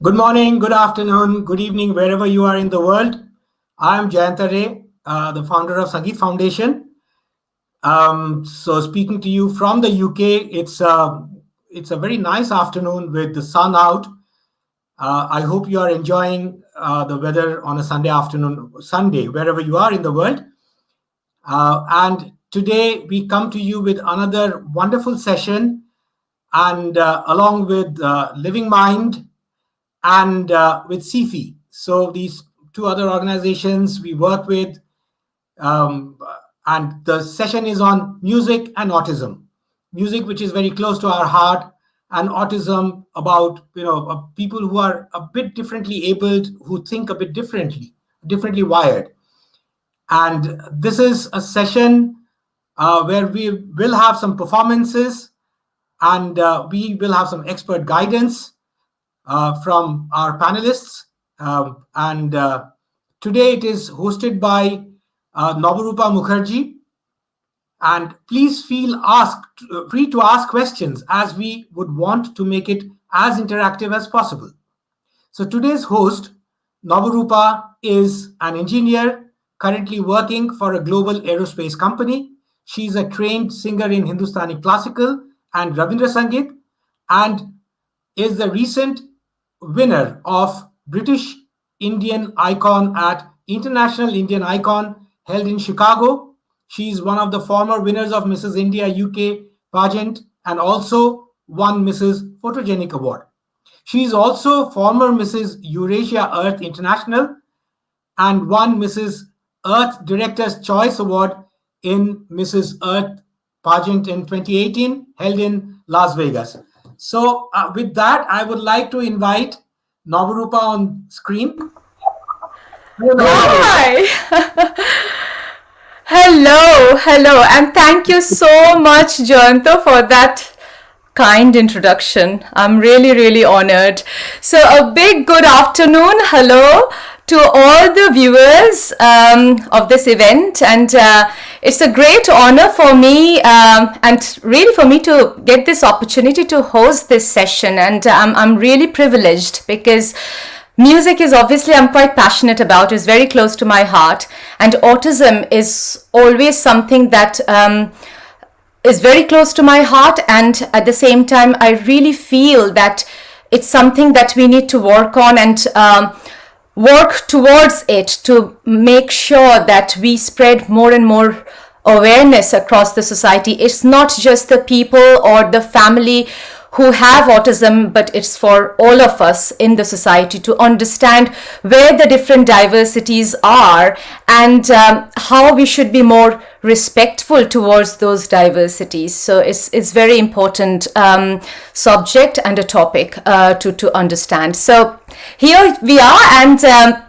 Good morning, good afternoon, good evening, wherever you are in the world. I am Jayanta Ray, the founder of Sangeet Foundation. So speaking to you from the UK, it's a very nice afternoon with the sun out. I hope you are enjoying the weather on a Sunday afternoon, Sunday, wherever you are in the world. And today we come to you with another wonderful session, and along with Living Mind and with CFI. So these two other organizations we work with, um, and the session is on music and autism. Music, which is very close to our heart, and autism about people who are a bit differently abled, who think a bit differently wired. And this is a session where we will have some performances, and we will have some expert guidance from our panelists. And today it is hosted by Nabarupa Mukherjee. And please feel free to ask questions, as we would want to make it as interactive as possible. So today's host, Nabarupa, is an engineer currently working for a global aerospace company. She's a trained singer in Hindustani classical and Rabindra Sangeet, and is the recent winner of British Indian Icon at International Indian Icon held in Chicago. She is one of the former winners of Mrs. India UK pageant and also won Mrs. Photogenic Award. She is also former Mrs. Eurasia Earth International and won Mrs. Earth Director's Choice Award in Mrs. Earth pageant in 2018 held in Las Vegas. So with that, I would like to invite Nabarupa on screen. Hi. Hello, and thank you so much, Jayanta, for that kind introduction. I'm really honored. So a big good afternoon, hello to all the viewers of this event, and it's a great honor for me and really for me to get this opportunity to host this session, and I'm really privileged because music is obviously I'm quite passionate about, is very close to my heart, and autism is always something that is very close to my heart, and at the same time I really feel that it's something that we need to work on and work towards it to make sure that we spread more and more awareness across the society. It's not just the people or the family who have autism, but it's for all of us in the society to understand where the different diversities are and how we should be more respectful towards those diversities. So it's very important subject and a topic to understand. So here we are, and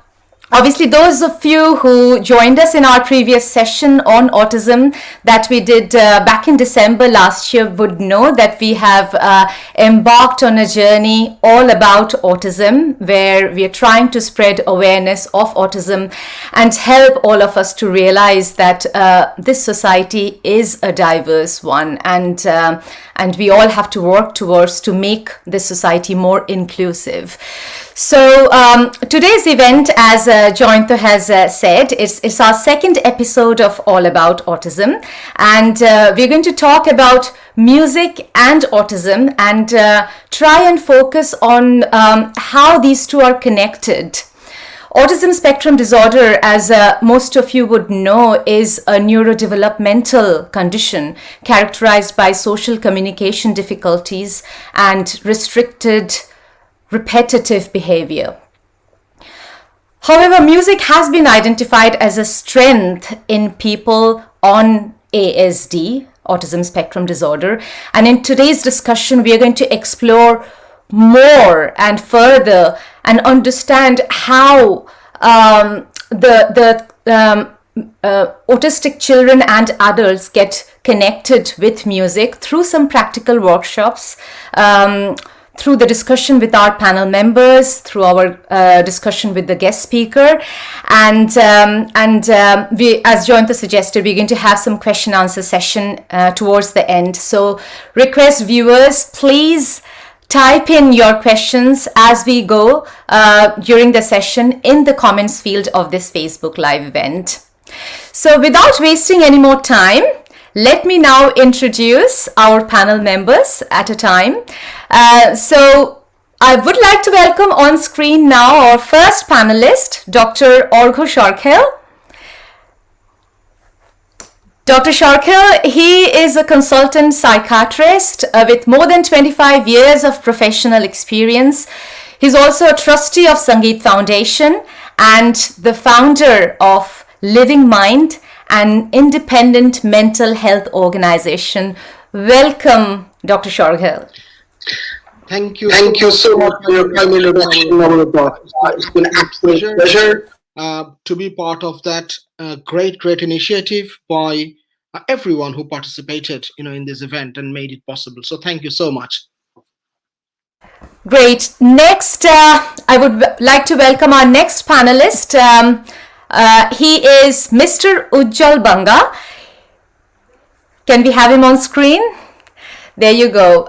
obviously, those of you who joined us in our previous session on autism that we did back in December last year would know that we have embarked on a journey all about autism, where we are trying to spread awareness of autism and help all of us to realize that this society is a diverse one, and we all have to work towards to make this society more inclusive. So today's event, as Joyanta has said, it's our second episode of All About Autism, and we're going to talk about music and autism and try and focus on how these two are connected. Autism spectrum disorder, as most of you would know, is a neurodevelopmental condition characterized by social communication difficulties and restricted repetitive behavior. However, music has been identified as a strength in people on ASD, autism spectrum disorder, and in today's discussion we are going to explore more and further and understand how the autistic children and adults get connected with music through some practical workshops, through the discussion with our panel members, through our discussion with the guest speaker, and we, as Joyanta suggested, we're going to have some question answer session towards the end. So request viewers, please type in your questions as we go during the session in the comments field of this Facebook Live event. So without wasting any more time, let me now introduce our panel members at a time. So I would like to welcome on screen now our first panelist, Dr. Orgho Shorkhel. Dr. Shorkhel, he is a consultant psychiatrist with more than 25 years of professional experience. He's also a trustee of Sangeet Foundation and the founder of Living Mind, an independent mental health organization. Welcome, Dr. Shorkhel. Thank you so much for your kind introduction. It's been an absolute pleasure to be part of that great initiative by everyone who participated, in this event and made it possible. So thank you so much. Great. Next, I would like to welcome our next panelist. He is Mr. Ujjwal Banga. Can we have him on screen? There you go.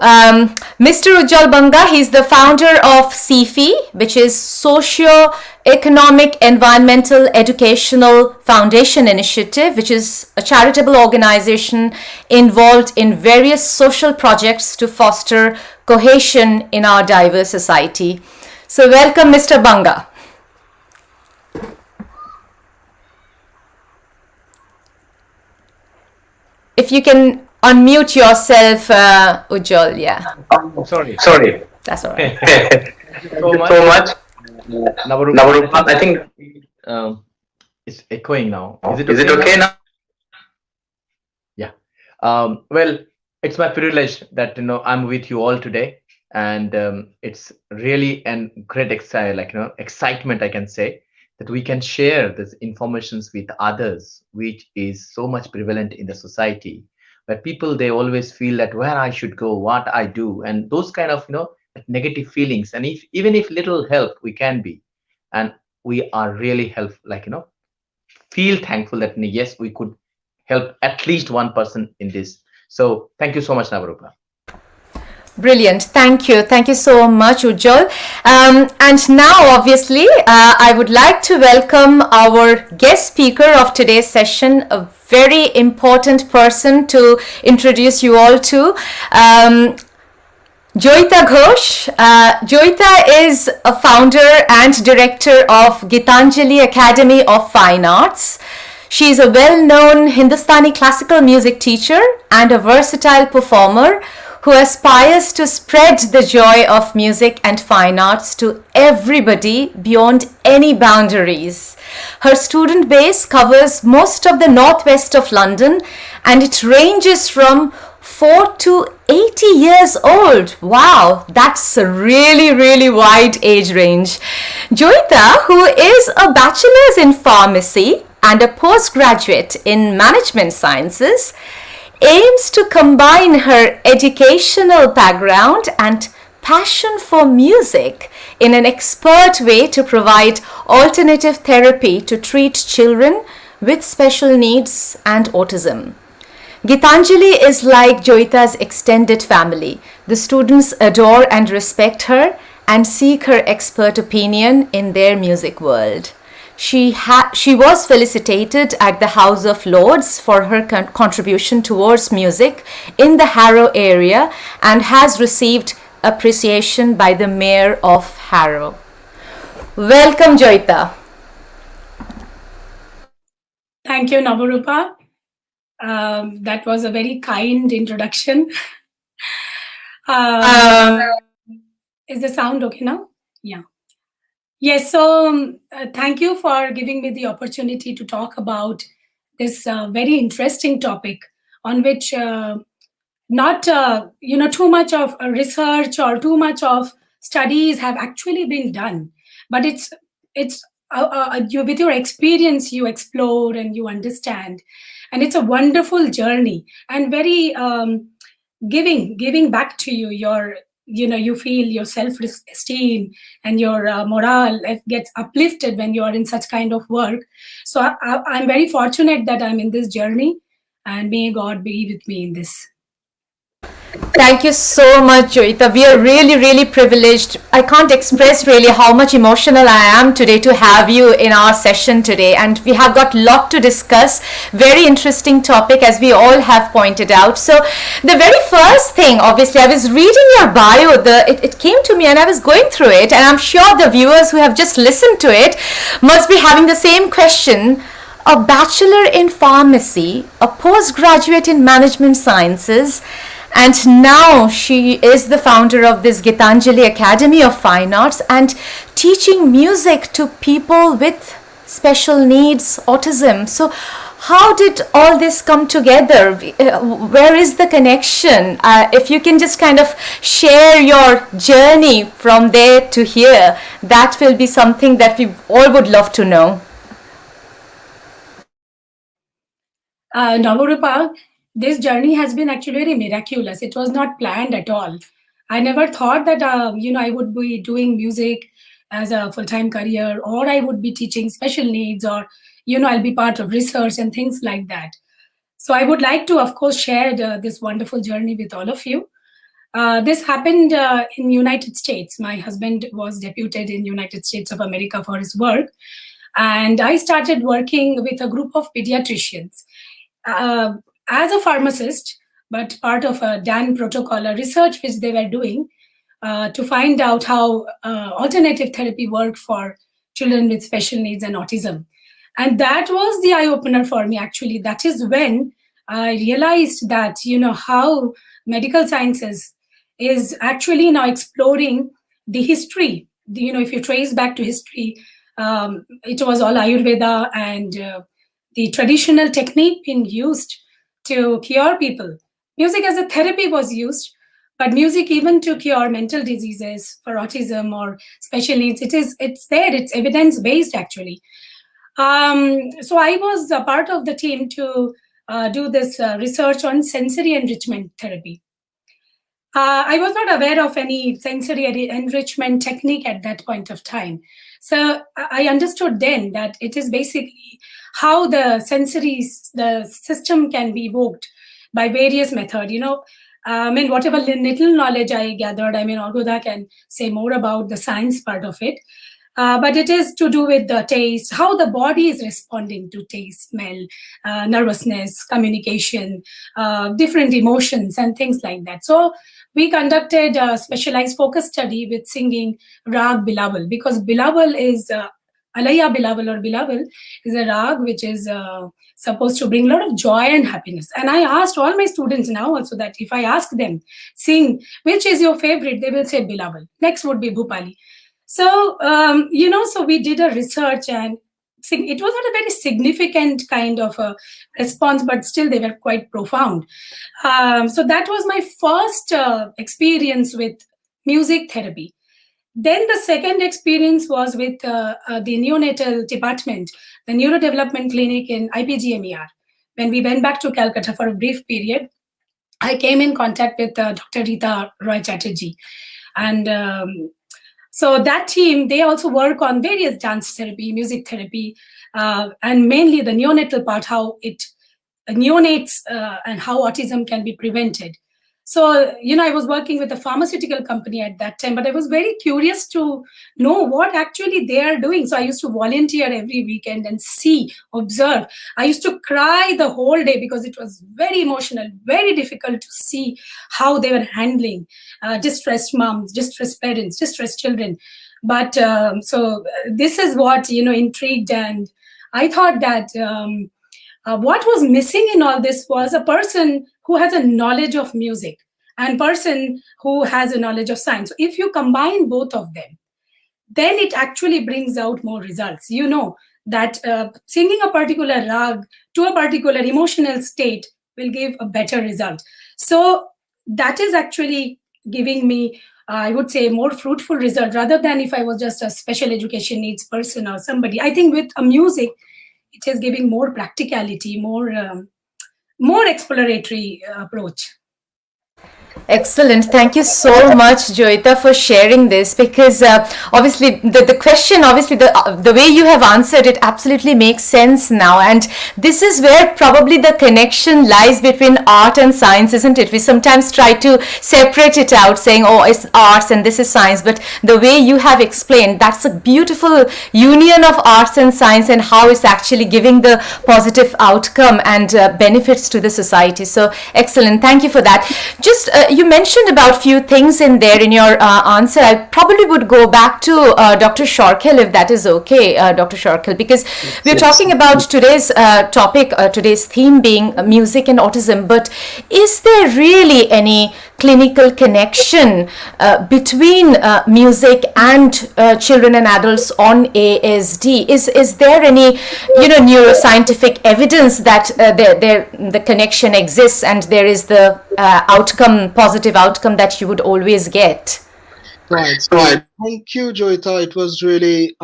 Mr. Ujjwal Banga, he's the founder of SEEFI, which is Socio-Economic Environmental Educational Foundation Initiative, which is a charitable organization involved in various social projects to foster cohesion in our diverse society. So welcome, Mr. Banga. If you can unmute yourself, Ujjwal, yeah. Sorry. That's all right. Thank you so much. Navarupa, I think it's echoing now. Is it okay now? Yeah. Well, it's my privilege that I'm with you all today, and it's really a great excitement, I can say, that we can share this information with others, which is so much prevalent in the society. But people, they always feel that where I should go, what I do, and those kind of negative feelings. And even if little help we can be, and we are really feel thankful that yes, we could help at least one person in this. So thank you so much, Navarupa. Brilliant. Thank you. Thank you so much, Ujjwal. And now, obviously, I would like to welcome our guest speaker of today's session, a very important person to introduce you all to. Joyita Ghosh. Joyita is a founder and director of Gitanjali Academy of Fine Arts. She is a well-known Hindustani classical music teacher and a versatile performer who aspires to spread the joy of music and fine arts to everybody beyond any boundaries. Her student base covers most of the northwest of London, and it ranges from 4 to 80 years old. Wow, that's a really wide age range. Joyita, who is a bachelor's in pharmacy and a postgraduate in management sciences, aims to combine her educational background and passion for music in an expert way to provide alternative therapy to treat children with special needs and autism. Gitanjali is like Joyita's extended family. The students adore and respect her and seek her expert opinion in their music world. She was felicitated at the House of Lords for her contribution towards music in the Harrow area and has received appreciation by the Mayor of Harrow. Welcome, Joyita. Thank you, Navarupa. That was a very kind introduction. Is the sound okay now? Yeah. Yes, so thank you for giving me the opportunity to talk about this very interesting topic on which not too much of research or too much of studies have actually been done, but it's you, with your experience, you explore and you understand, and it's a wonderful journey and very giving back to you. You feel your self-esteem and your morale gets uplifted when you are in such kind of work. So I'm very fortunate that I'm in this journey, and may God be with me in this. Thank you so much, Joita. We are really, really privileged. I can't express really how much emotional I am today to have you in our session today. And we have got a lot to discuss. Very interesting topic, as we all have pointed out. So, the very first thing, obviously, I was reading your bio. It came to me and I was going through it. And I'm sure the viewers who have just listened to it must be having the same question. A bachelor in pharmacy, a postgraduate in management sciences, and now she is the founder of this Gitanjali Academy of Fine Arts and teaching music to people with special needs, autism. So, how did all this come together? Where is the connection? If you can just kind of share your journey from there to here, that will be something that we all would love to know. Navarupa, this journey has been actually very miraculous. It was not planned at all. I never thought that I would be doing music as a full-time career, or I would be teaching special needs, or I'll be part of research and things like that. So I would like to, of course, share this wonderful journey with all of you. This happened in United States. My husband was deputed in United States of America for his work, and I started working with a group of pediatricians. As a pharmacist, but part of a DAN protocol, a research which they were doing to find out how alternative therapy worked for children with special needs and autism. And that was the eye-opener for me, actually. That is when I realized that, how medical sciences is actually now exploring the history. If you trace back to history, it was all Ayurveda and the traditional technique being used to cure people. Music as a therapy was used, but music even to cure mental diseases for autism or special needs, it's there, it's evidence-based actually. So I was a part of the team to do this research on sensory enrichment therapy. I was not aware of any sensory enrichment technique at that point of time. So I understood then that it is basically how the the system can be evoked by various methods. Whatever little knowledge I gathered, Olgoda can say more about the science part of it. But it is to do with the taste, how the body is responding to taste, smell, nervousness, communication, different emotions, and things like that. So we conducted a specialized focus study with singing Rag Bilawal, because Bilawal is Alaya Bilawal or Bilawal is a rag which is supposed to bring a lot of joy and happiness. And I asked all my students now also that if I ask them, sing, which is your favorite, they will say Bilawal. Next would be Bhupali. So, so we did a research, and it was not a very significant kind of a response, but still they were quite profound. So that was my first experience with music therapy. Then the second experience was with the neonatal department, the neurodevelopment clinic in IPGMER. When we went back to Calcutta for a brief period, I came in contact with Dr. Rita Roy Chatterjee. And so that team, they also work on various dance therapy, music therapy, and mainly the neonatal part, how it neonates and how autism can be prevented. So, I was working with a pharmaceutical company at that time, but I was very curious to know what actually they are doing. So I used to volunteer every weekend and see, observe. I used to cry the whole day because it was very emotional, very difficult to see how they were handling distressed moms, distressed parents, distressed children. But so this is what, intrigued. And I thought that what was missing in all this was a person who has a knowledge of music and person who has a knowledge of science. So if you combine both of them, then it actually brings out more results. That singing a particular rag to a particular emotional state will give a better result. So that is actually giving me, I would say, more fruitful result rather than if I was just a special education needs person or somebody. I think with a music, it is giving more practicality, more exploratory approach. Excellent. Thank you so much, Joita, for sharing this, because obviously the question, obviously the way you have answered it absolutely makes sense now. And this is where probably the connection lies between art and science, isn't it? We sometimes try to separate it out, saying, oh, it's arts and this is science. But the way you have explained, that's a beautiful union of arts and science and how it's actually giving the positive outcome and benefits to the society. So excellent. Thank you for that. Just you mentioned about few things in there in your answer. I probably would go back to Dr. Shorkel, if that is okay, Dr. Shorkel, because we're talking about today's topic, today's theme being music and autism. But is there really any clinical connection between music and children and adults on ASD? Is there any neuroscientific evidence that the connection exists and there is the positive outcome that you would always get? Right. Thank you, Joita. It was really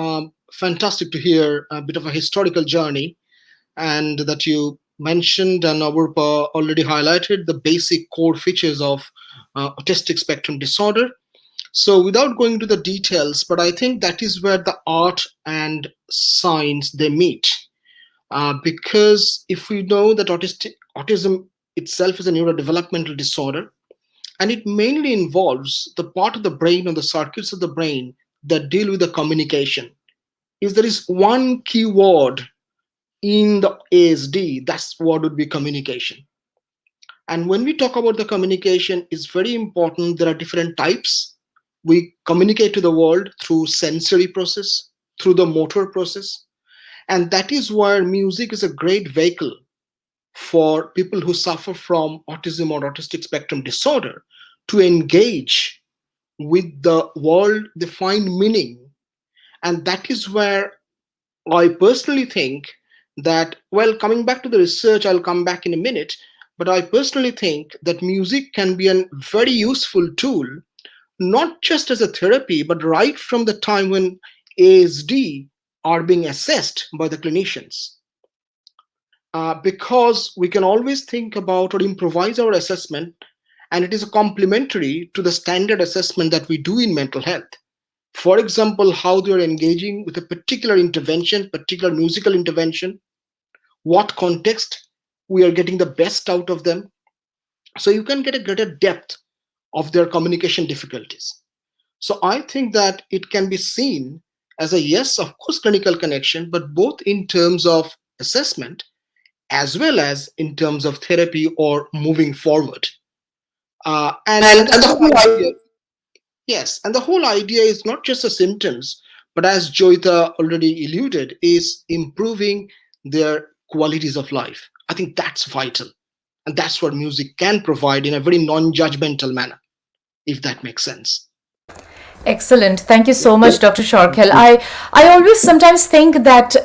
fantastic to hear a bit of a historical journey, and that you mentioned and Aburpa already highlighted the basic core features of autistic spectrum disorder. So without going into the details, but I think that is where the art and science they meet. Because if we know that autism itself is a neurodevelopmental disorder, and it mainly involves the part of the brain or the circuits of the brain that deal with the communication. If there is one key word in the ASD, that's what would be communication. And when we talk about the communication, it's very important. There are different types. We communicate to the world through sensory process, through the motor process. And that is where music is a great vehicle for people who suffer from autism or autistic spectrum disorder to engage with the world. They find meaning. And that is where I personally think that, well, coming back to the research, I'll come back in a minute, but I personally think that music can be a very useful tool, not just as a therapy, but right from the time when ASD are being assessed by the clinicians. Because we can always think about or improvise our assessment, and it is complementary to the standard assessment that we do in mental health. For example, how they're engaging with a particular intervention, particular musical intervention, what context we are getting the best out of them. So you can get a greater depth of their communication difficulties. So I think that it can be seen as a, yes, of course, clinical connection, but both in terms of assessment as well as in terms of therapy or moving forward. And the whole idea, yes, and the whole idea is not just the symptoms, but as Joita already alluded, is improving their qualities of life. I think that's vital. And that's what music can provide in a very non-judgmental manner, if that makes sense. Excellent. Thank you so much, Dr. Shorkel. I always sometimes think that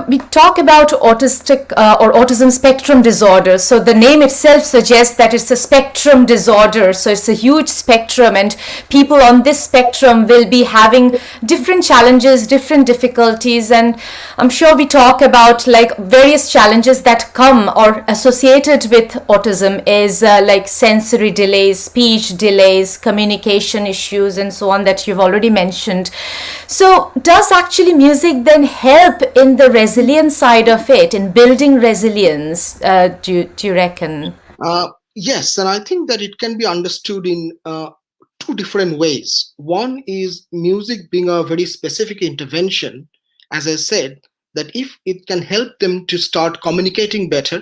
we talk about autistic or autism spectrum disorder. So the name itself suggests that it's a spectrum disorder. So it's a huge spectrum, and people on this spectrum will be having different challenges, different difficulties. And I'm sure we talk about like various challenges that come or associated with autism is like sensory delays, speech delays, communication issues, and so on that you've already mentioned. So does actually music then help in the resilience side of it, in building resilience, do you reckon? Yes, and I think that it can be understood in two different ways. One is music being a very specific intervention, as I said, that if it can help them to start communicating better,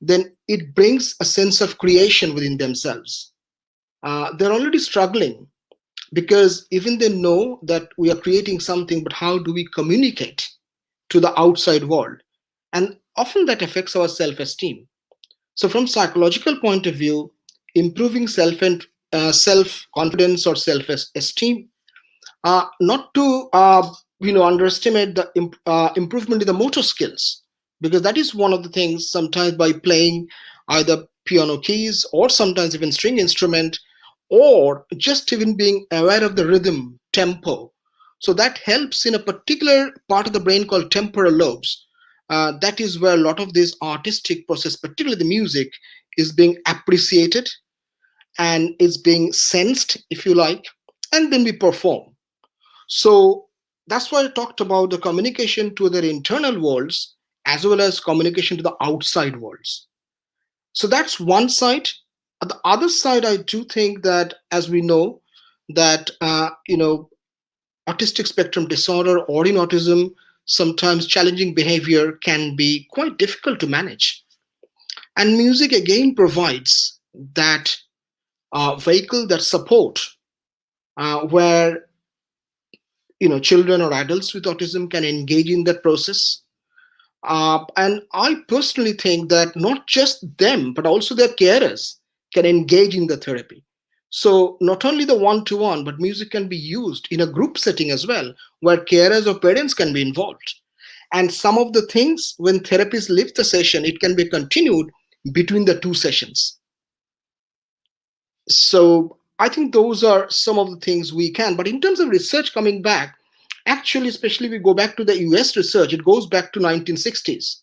then it brings a sense of creation within themselves. They're already struggling because even they know that we are creating something, but how do we communicate to the outside world? And often that affects our self-esteem. So from psychological point of view, improving self-confidence or self-esteem, not to underestimate the improvement in the motor skills, because that is one of the things. Sometimes by playing either piano keys or sometimes even string instrument, or just even being aware of the rhythm, tempo. So that helps in a particular part of the brain called temporal lobes. That is where a lot of this artistic process, particularly the music, is being appreciated and it's being sensed, if you like, and then we perform. So that's why I talked about the communication to their internal worlds as well as communication to the outside worlds. So that's one side. On the other side, I do think that, as we know, that autistic spectrum disorder or in autism, sometimes challenging behavior can be quite difficult to manage. And music again provides that vehicle, that support, where children or adults with autism can engage in that process. And I personally think that not just them, but also their carers can engage in the therapy. So not only the one-to-one, but music can be used in a group setting as well, where carers or parents can be involved. And some of the things, when therapists leave the session, it can be continued between the two sessions. So I think those are some of the things we can. But in terms of research coming back, actually, especially we go back to the US research, it goes back to 1960s.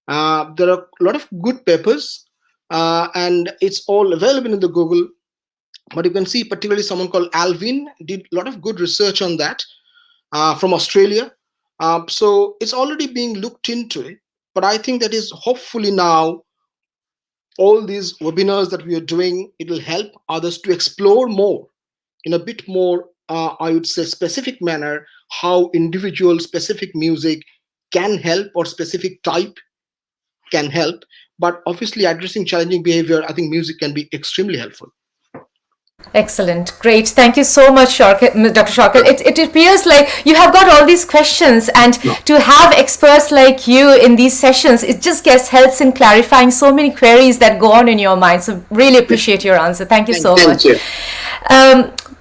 There are a lot of good papers, and it's all available in the Google. But you can see, particularly someone called Alvin did a lot of good research on that from Australia. So it's already being looked into it. But I think that is hopefully now all these webinars that we are doing, it will help others to explore more in a bit more, I would say, specific manner, how individual specific music can help or specific type can help. But obviously, addressing challenging behavior, I think music can be extremely helpful. Excellent. Great. Thank you so much, Dr. Shawkat. It appears like you have got all these questions, and to have experts like you in these sessions, it just helps in clarifying so many queries that go on in your mind. So really appreciate your answer. Thank you so much.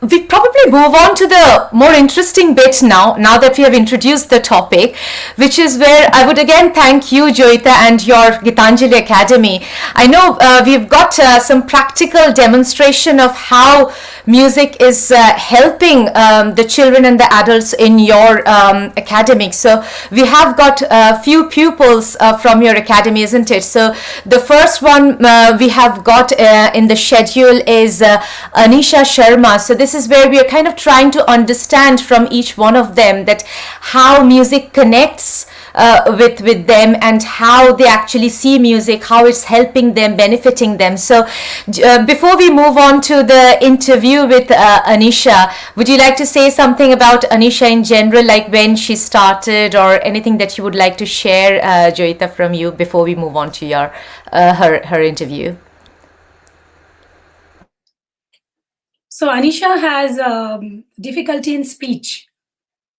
We probably move on to the more interesting bit now that we have introduced the topic, which is where I would again thank you, Joyita, and your Gitanjali Academy. I know we've got some practical demonstration of how music is helping the children and the adults in your academy. So we have got a few pupils from your academy, isn't it? So the first one we have got in the schedule is Anisha Sharma. So this is where we are kind of trying to understand from each one of them that how music connects with them and how they actually see music, how it's helping them, benefiting them. So before we move on to the interview with Anisha, would you like to say something about Anisha in general, like when she started, or anything that you would like to share, Joyita, from you before we move on to your her interview? So Anisha has difficulty in speech.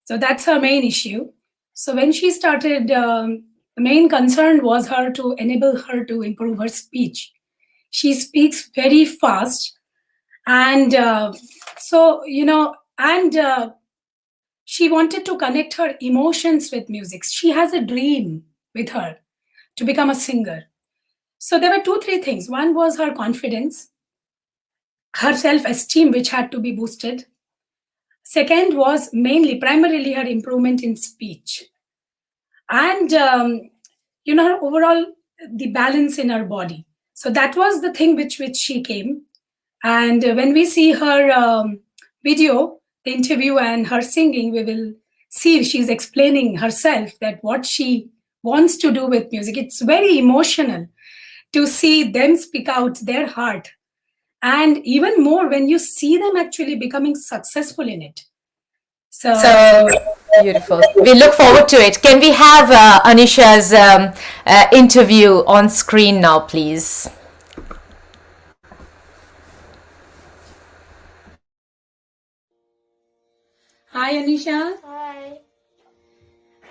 So that's her main issue. So when she started, the main concern was her to enable her to improve her speech. She speaks very fast. And she wanted to connect her emotions with music. She has a dream with her to become a singer. So there were 2-3 things. One was her confidence, her self-esteem, which had to be boosted. Second was primarily her improvement in speech. And, her overall, the balance in her body. So that was the thing which she came. And when we see her video, the interview and her singing, we will see she's explaining herself that what she wants to do with music. It's very emotional to see them speak out their heart. And even more when you see them actually becoming successful in it. So beautiful. We look forward to it. Can we have Anisha's interview on screen now, please? Hi, Anisha. Hi.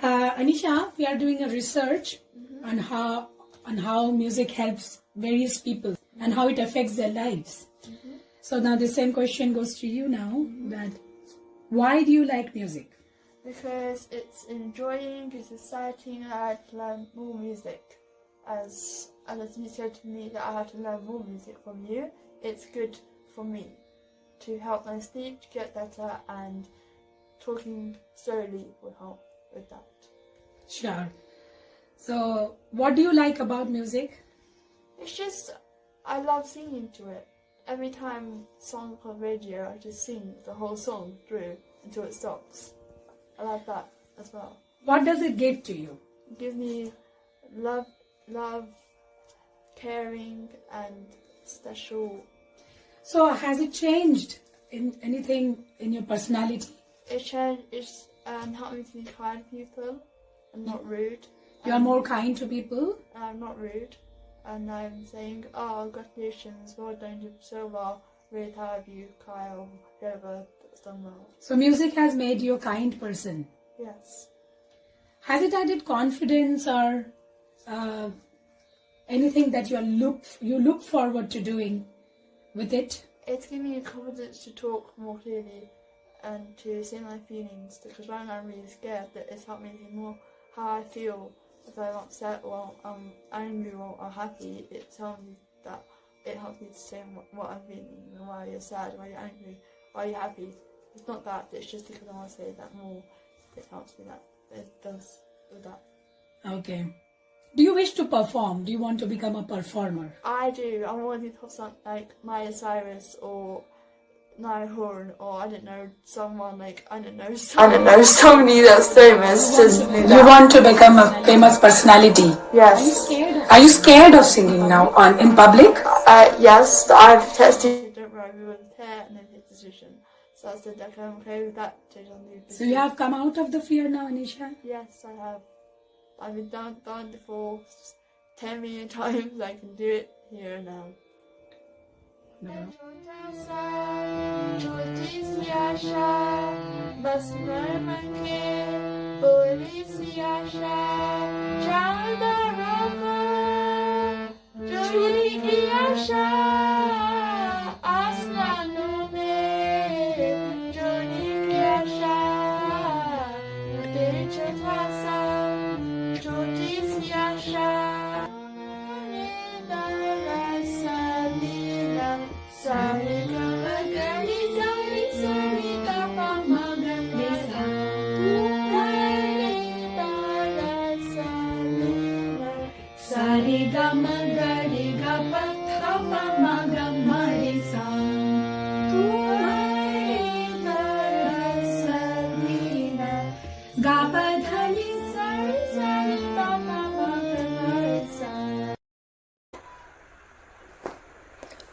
Anisha, we are doing a research on how music helps various people and how it affects their lives. So now the same question goes to you now, that why do you like music? Because it's enjoying, it's exciting, and I had to learn more music. As you said to me that I had to learn more music from you, it's good for me to help my speech get better, and talking slowly will help with that. Sure. So what do you like about music? It's just, I love singing to it. every time song on radio, I just sing the whole song through until it stops. I like that as well. What does it give to you? It gives me love, caring, and special. So has it changed in anything in your personality? It's helped me to be kind to people and not rude. You are more kind to people? I'm not rude. And I'm saying, oh, congratulations, well done, you did so well. Really proud of you, Kyle, whoever that's done well. So music has made you a kind person. Yes. Has it added confidence or anything that you look forward to doing with it? It's given me confidence to talk more clearly and to say my feelings, because right now I'm really scared, that it's helped me see more how I feel. If I'm upset or I'm angry or I'm happy, it tells me that it helps me to say what I'm feeling, and why you're sad, why you're angry, why you're happy. It's not that, it's just because I want to say that more. It helps me that it does with that. Okay. Do you wish to perform? Do you want to become a performer? I do. I want to be something like Miley Cyrus or Niall Horan, or I don't know, someone like, somebody that's famous. You want to become a famous personality? Yes. Are you scared of singing now in public? Yes, I've tested. Don't worry, we will tear and then hit decision. So I said, okay, I'm okay with that. So you have come out of the fear now, Anisha? Yes, I have. I've been done before 10 million times. I can do it here and now.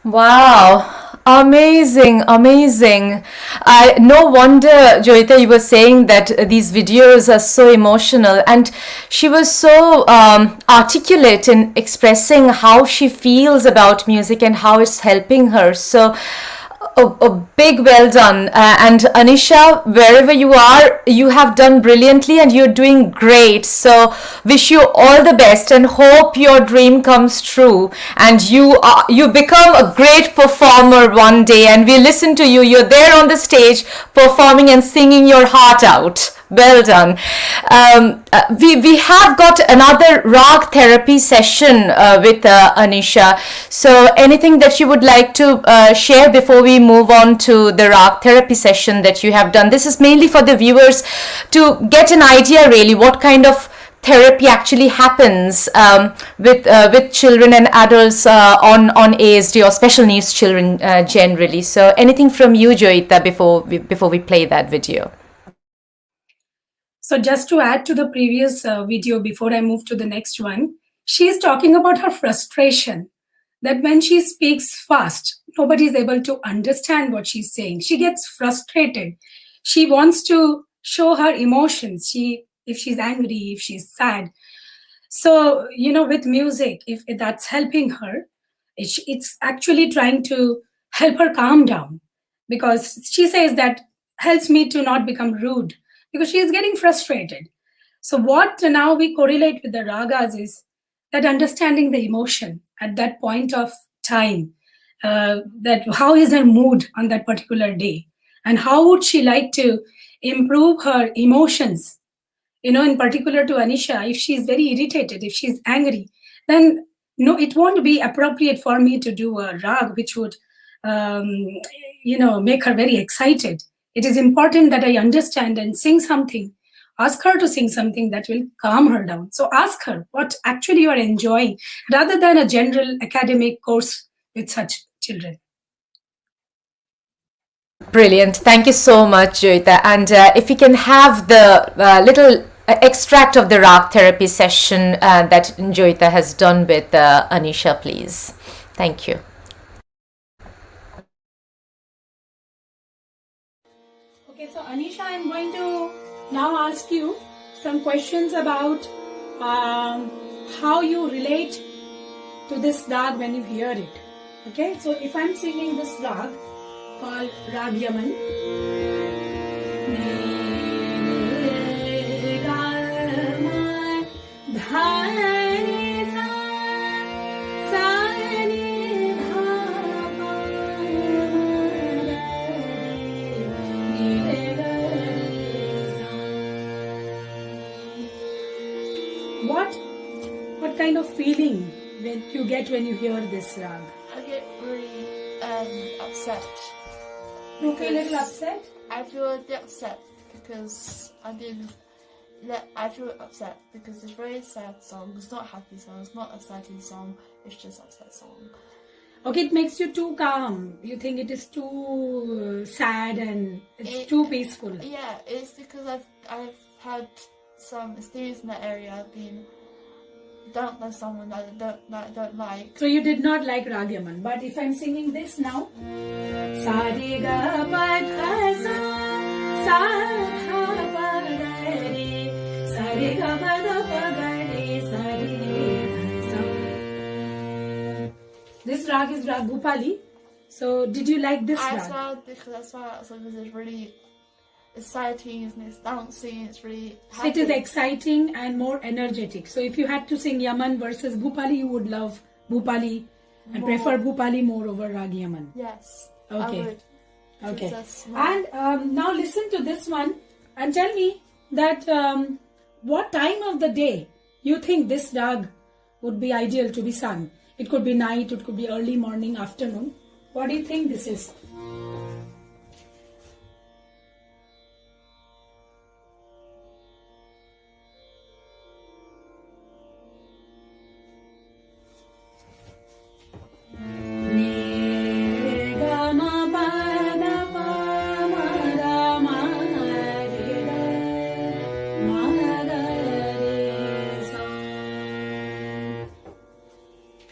Wow, amazing, amazing. No wonder, Joyita, you were saying that these videos are so emotional, and she was so articulate in expressing how she feels about music and how it's helping her. So a big well done. And Anisha, wherever you are, you have done brilliantly and you're doing great. So wish you all the best and hope your dream comes true and you become a great performer one day, and we listen to you. You're there on the stage performing and singing your heart out. Well done. We have got another rag therapy session with Anisha. So anything that you would like to share before we move on to the rag therapy session that you have done? This is mainly for the viewers to get an idea really what kind of therapy actually happens with children and adults on ASD or special needs children generally. So anything from you, Joyita, before we play that video? So just to add to the previous video before I move to the next one, she is talking about her frustration that when she speaks fast, nobody is able to understand what she's saying. She gets frustrated. She wants to show her emotions. If she's angry, if she's sad. So, with music, if that's helping her, it's actually trying to help her calm down, because she says that helps me to not become rude, because she is getting frustrated. So what now we correlate with the ragas is that understanding the emotion at that point of time, that how is her mood on that particular day, and how would she like to improve her emotions. In particular to Anisha, if she's very irritated, if she's angry, then no, it won't be appropriate for me to do a rag which would make her very excited. It is important that I understand and sing something. Ask her to sing something that will calm her down. So ask her what actually you are enjoying, rather than a general academic course with such children. Brilliant. Thank you so much, Joyita. And if we can have the little extract of the rag therapy session that Joyita has done with Anisha, please. Thank you. Okay, so Anisha, I'm going to now ask you some questions about how you relate to this rag when you hear it. Okay, so if I'm singing this rag called Rag Yaman, what kind of feeling that you get when you hear this rag? I get really upset. You feel a little upset? I feel a bit upset because I feel upset because it's a very sad song. It's not a happy song. It's not a exciting song. It's just a sad song. Okay, it makes you too calm. You think it is too sad and it's too peaceful. Yeah, it's because I've had some experience in that area. I've been don't know someone that I don't like. So you did not like Rag Yaman, but if I'm singing this now, sa re ga pa dha sa sa dha pa ga re sa re ga pa dha pa ga re sa re dha sa. This rag is Rag Bhupali. So did you like this rag? Because it's really exciting, it's dancing, it's really happy. It is exciting and more energetic. So if you had to sing Yaman versus Bhupali, you would love Bhupali and prefer Bhupali more over Rag Yaman. Yes, okay. I would. Okay. And now listen to this one and tell me that what time of the day you think this rag would be ideal to be sung. It could be night, it could be early morning, afternoon. What do you think this is?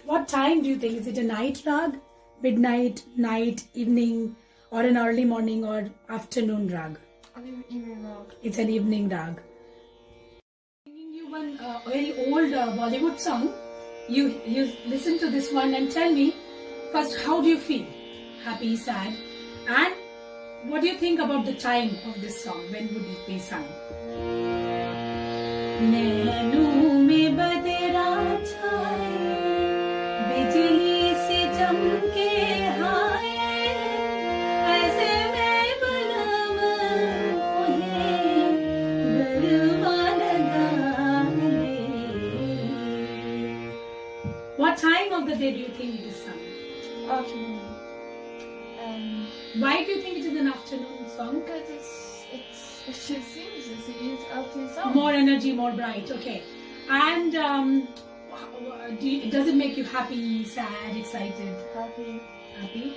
What time do you think? Is it a night rag, midnight, night, evening, or an early morning or afternoon rag? Evening rag. It's an evening rag. Singing you one very old Bollywood song. You listen to this one and tell me first, how do you feel? Happy, sad, and what do you think about the time of this song? When would it be sung? नैनों में बदरा छाए बिजली से चमके हाय ऐसे में बनम मोहे गरबा लगा ले. What time of the day do you think it is sung? Afternoon. Why do you think it is an afternoon song? Because it just seems it's a huge afternoon song. More energy, more bright. Okay. And does it make you happy, sad, excited? Happy. Happy?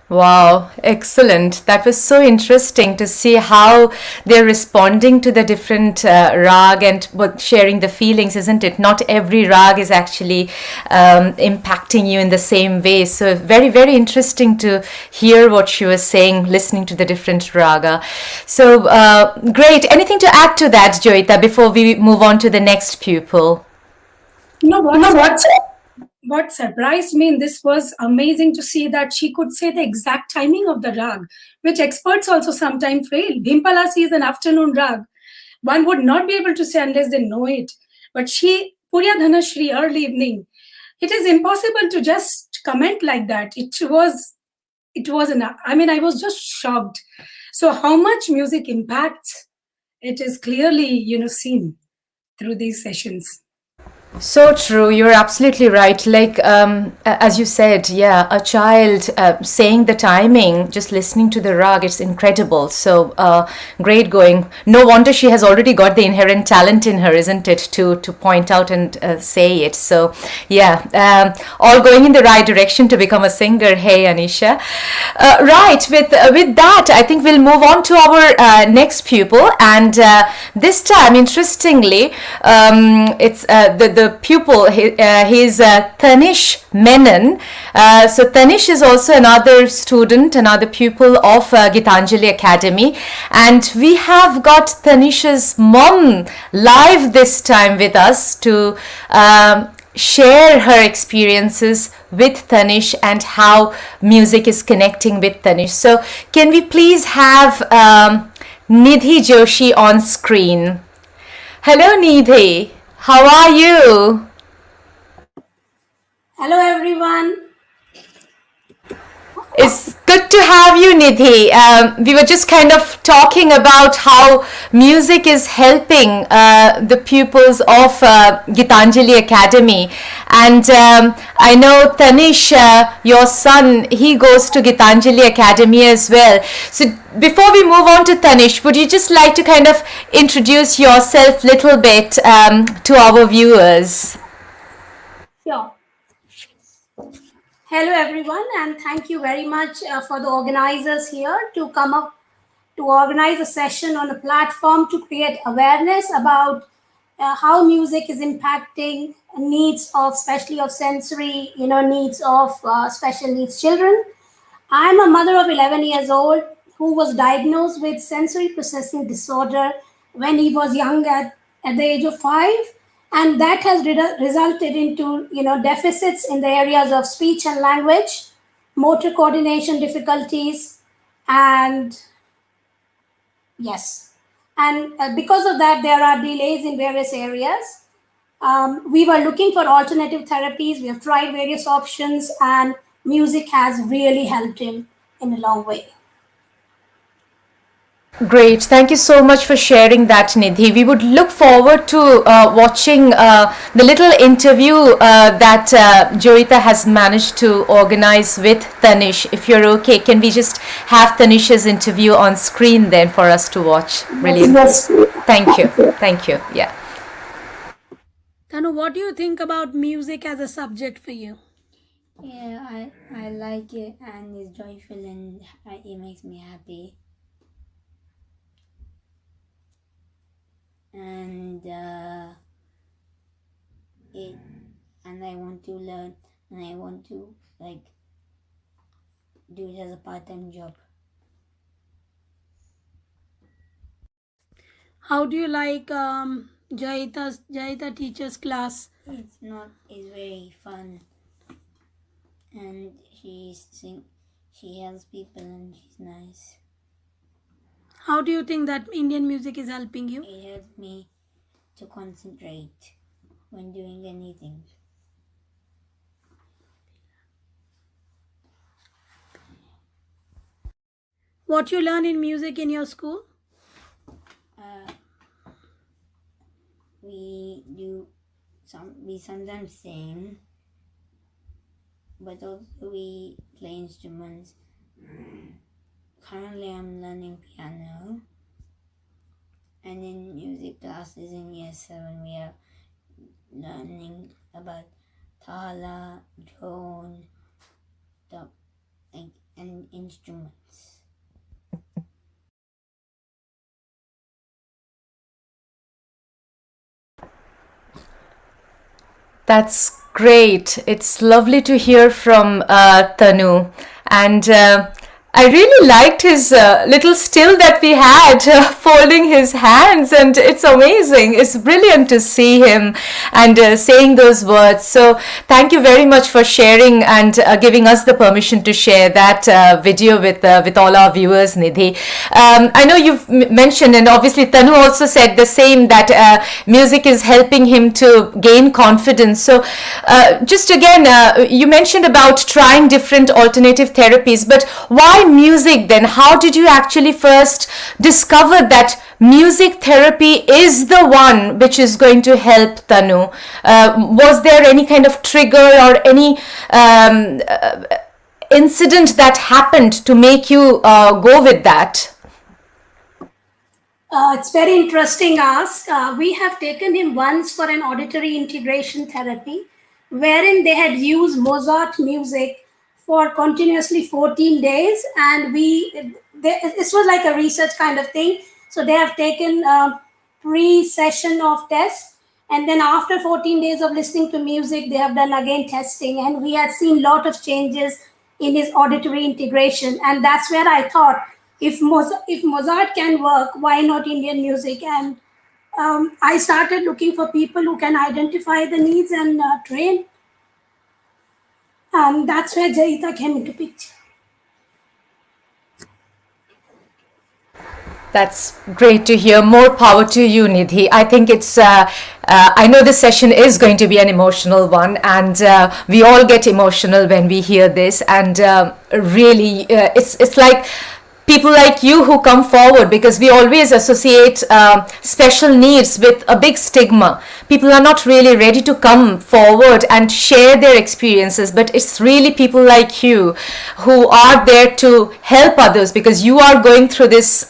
Wow, excellent. That was so interesting to see how they're responding to the different rag and sharing the feelings, isn't it? Not every rag is actually impacting you in the same way. So very, very interesting to hear what she was saying, listening to the different raga. So great. Anything to add to that, Joyita, before we move on to the next pupil? What surprised me in this was amazing to see that she could say the exact timing of the rag, which experts also sometimes fail. Bhimpalasi is an afternoon rag. One would not be able to say unless they know it. But she, Purya Dhanashri, early evening. It is impossible to just comment like that. I was just shocked. So how much music impacts, it is clearly, seen through these sessions. So true. You're absolutely right. Like, as you said, yeah, a child saying the timing, just listening to the rag, it's incredible. So great going. No wonder she has already got the inherent talent in her, isn't it, to point out and say it. So yeah, all going in the right direction to become a singer. Hey, Anisha. Right. With that, I think we'll move on to our next pupil, and this time, interestingly, it's the pupil. He's Tanish Menon. So Tanish is also another student, another pupil of Gitanjali Academy, and we have got Tanish's mom live this time with us to share her experiences with Tanish and how music is connecting with Tanish. So can we please have Nidhi Joshi on screen? Hello Nidhi, how are you? Hello, everyone. It's good to have you, Nidhi. We were just kind of talking about how music is helping the pupils of Gitanjali Academy. And I know Tanish, your son, he goes to Gitanjali Academy as well. So before we move on to Tanish, would you just like to kind of introduce yourself a little bit to our viewers? Sure. Hello, everyone, and thank you very much for the organizers here to come up to organize a session on a platform to create awareness about how music is impacting needs of, especially of sensory, needs of special needs children. I'm a mother of 11 years old who was diagnosed with sensory processing disorder when he was young at the age of 5, and that has resulted into deficits in the areas of speech and language, motor coordination difficulties, and yes, and because of that there are delays in various areas. We were looking for alternative therapies. We have tried various options, and music has really helped him in a long way. Great. Thank you so much for sharing that, Nidhi. We would look forward to watching the little interview that Joita has managed to organize with Tanish. If you're okay, can we just have Tanish's interview on screen then for us to watch? Brilliant. Yes. Thank you. Thank you. Yeah. Tanu, what do you think about music as a subject for you? Yeah, I like it, and it's joyful, and it makes me happy. And I want to learn, and I want to do it as a part-time job. How do you like Jaita teacher's class? It's very fun, and she helps people, and she's nice. How do you think that Indian music is helping you? It helps me to concentrate when doing anything. What you learn in music in your school? We sometimes sing, but also we play instruments. Currently I'm learning piano, and in music classes in year 7 we are learning about tala, drone, and instruments. That's great. It's lovely to hear from Tanu. And I really liked his little still that we had folding his hands, and it's amazing. It's brilliant to see him and saying those words. So thank you very much for sharing and giving us the permission to share that video with all our viewers, Nidhi. I know you've mentioned, and obviously Tanu also said the same, that music is helping him to gain confidence. So just again, you mentioned about trying different alternative therapies, but why music then? How did you actually first discover that music therapy is the one which is going to help Tanu? Was there any kind of trigger or any incident that happened to make you go with that? It's very interesting ask. We have taken him once for an auditory integration therapy, wherein they had used Mozart music for continuously 14 days, and this was like a research kind of thing. So they have taken a pre-session of tests, and then after 14 days of listening to music, they have done again testing, and we had seen lot of changes in his auditory integration, and that's where I thought, if Mozart can work, why not Indian music? And I started looking for people who can identify the needs and train. And that's where Jaita came into picture. That's great to hear. More power to you, Nidhi. I think I know this session is going to be an emotional one, and we all get emotional when we hear this. And really, it's like people like you who come forward, because we always associate special needs with a big stigma. People are not really ready to come forward and share their experiences, but it's really people like you who are there to help others, because you are going through this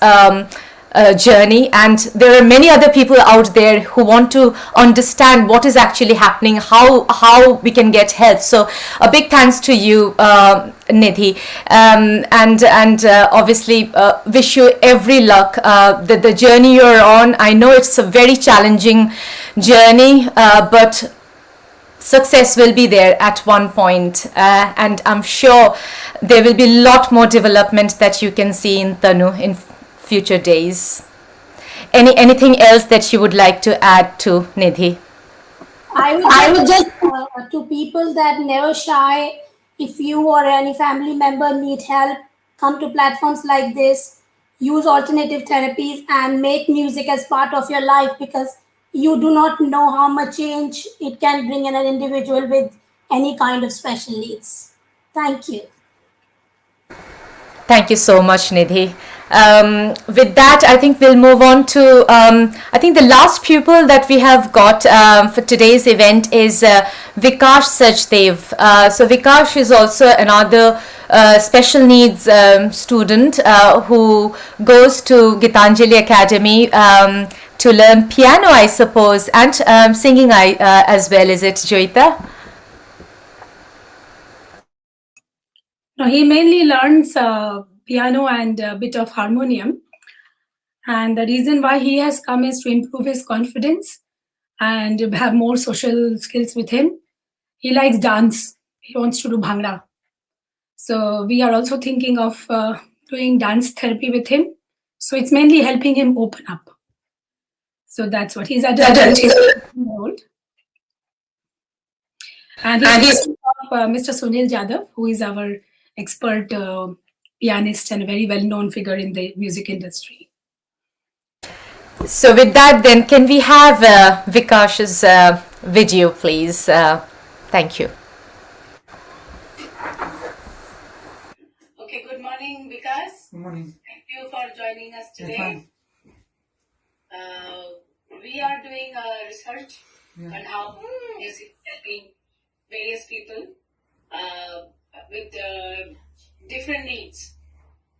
journey, and there are many other people out there who want to understand what is actually happening, how we can get help. So a big thanks to you, Nidhi, and obviously wish you every luck. The journey you're on, I know it's a very challenging journey, but success will be there at one point, and I'm sure there will be a lot more development that you can see in Tanu in future days. Anything else that you would like to add to, Nidhi? I would just to people that never shy. If you or any family member need help, come to platforms like this. Use alternative therapies and make music as part of your life, because you do not know how much change it can bring in an individual with any kind of special needs. Thank you. Thank you so much, Nidhi. With that, I think we'll move on to, I think the last pupil that we have got for today's event is Vikash Sajdev. So Vikash is also another special needs student who goes to Gitanjali Academy to learn piano, I suppose, and singing as well. Is it, Joita? No, he mainly learns piano and a bit of harmonium. And the reason why he has come is to improve his confidence and have more social skills with him. He likes dance. He wants to do bhangra. So we are also thinking of doing dance therapy with him. So it's mainly helping him open up. So that's what he's at. Old. And he's Mr. Sunil Jadhav, who is our expert pianist and a very well-known figure in the music industry. So with that, then, can we have Vikash's video, please? Thank you. Okay, good morning, Vikas. Good morning. Thank you for joining us today. We are doing research on how music is helping various people with different needs.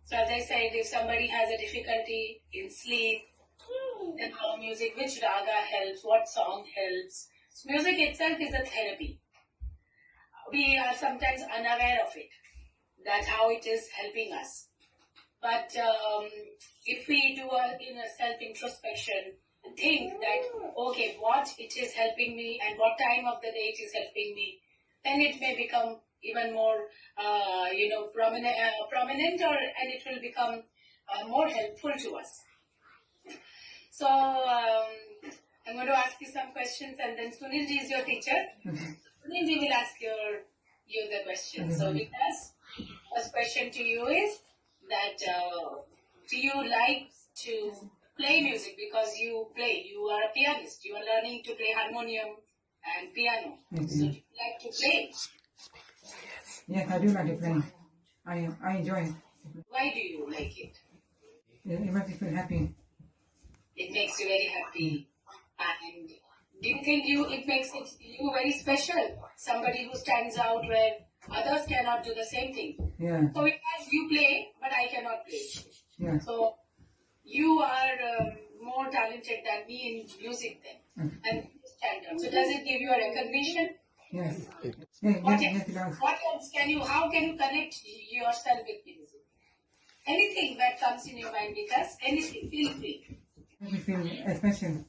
So as I said, if somebody has a difficulty in sleep, then how music, which raga helps, what song helps. So music itself is a therapy. We are sometimes unaware of it, that how it is helping us. But if we do a self-introspection and think that, okay, what it is helping me and what time of the day it is helping me, then it may become even more, prominent, and it will become more helpful to us. So I'm going to ask you some questions, and then Sunilji is your teacher. Sunilji will ask you the questions. So Vikas, first question to you is that do you like to play music? Because you are a pianist, you are learning to play harmonium and piano. So do you like to play? Yes, I do like to play. I enjoy it. Why do you like it? It makes me feel happy. It makes you very happy. And do you think it makes you very special? Somebody who stands out where others cannot do the same thing. Yeah. So because you play, but I cannot play. Yeah. So you are more talented than me in music then. And you stand out. So does it give you a recognition? Yes. What, Yes, it does. what else how can you connect yourself with music? Anything that comes in your mind with us, anything, feel free. Make me feel special.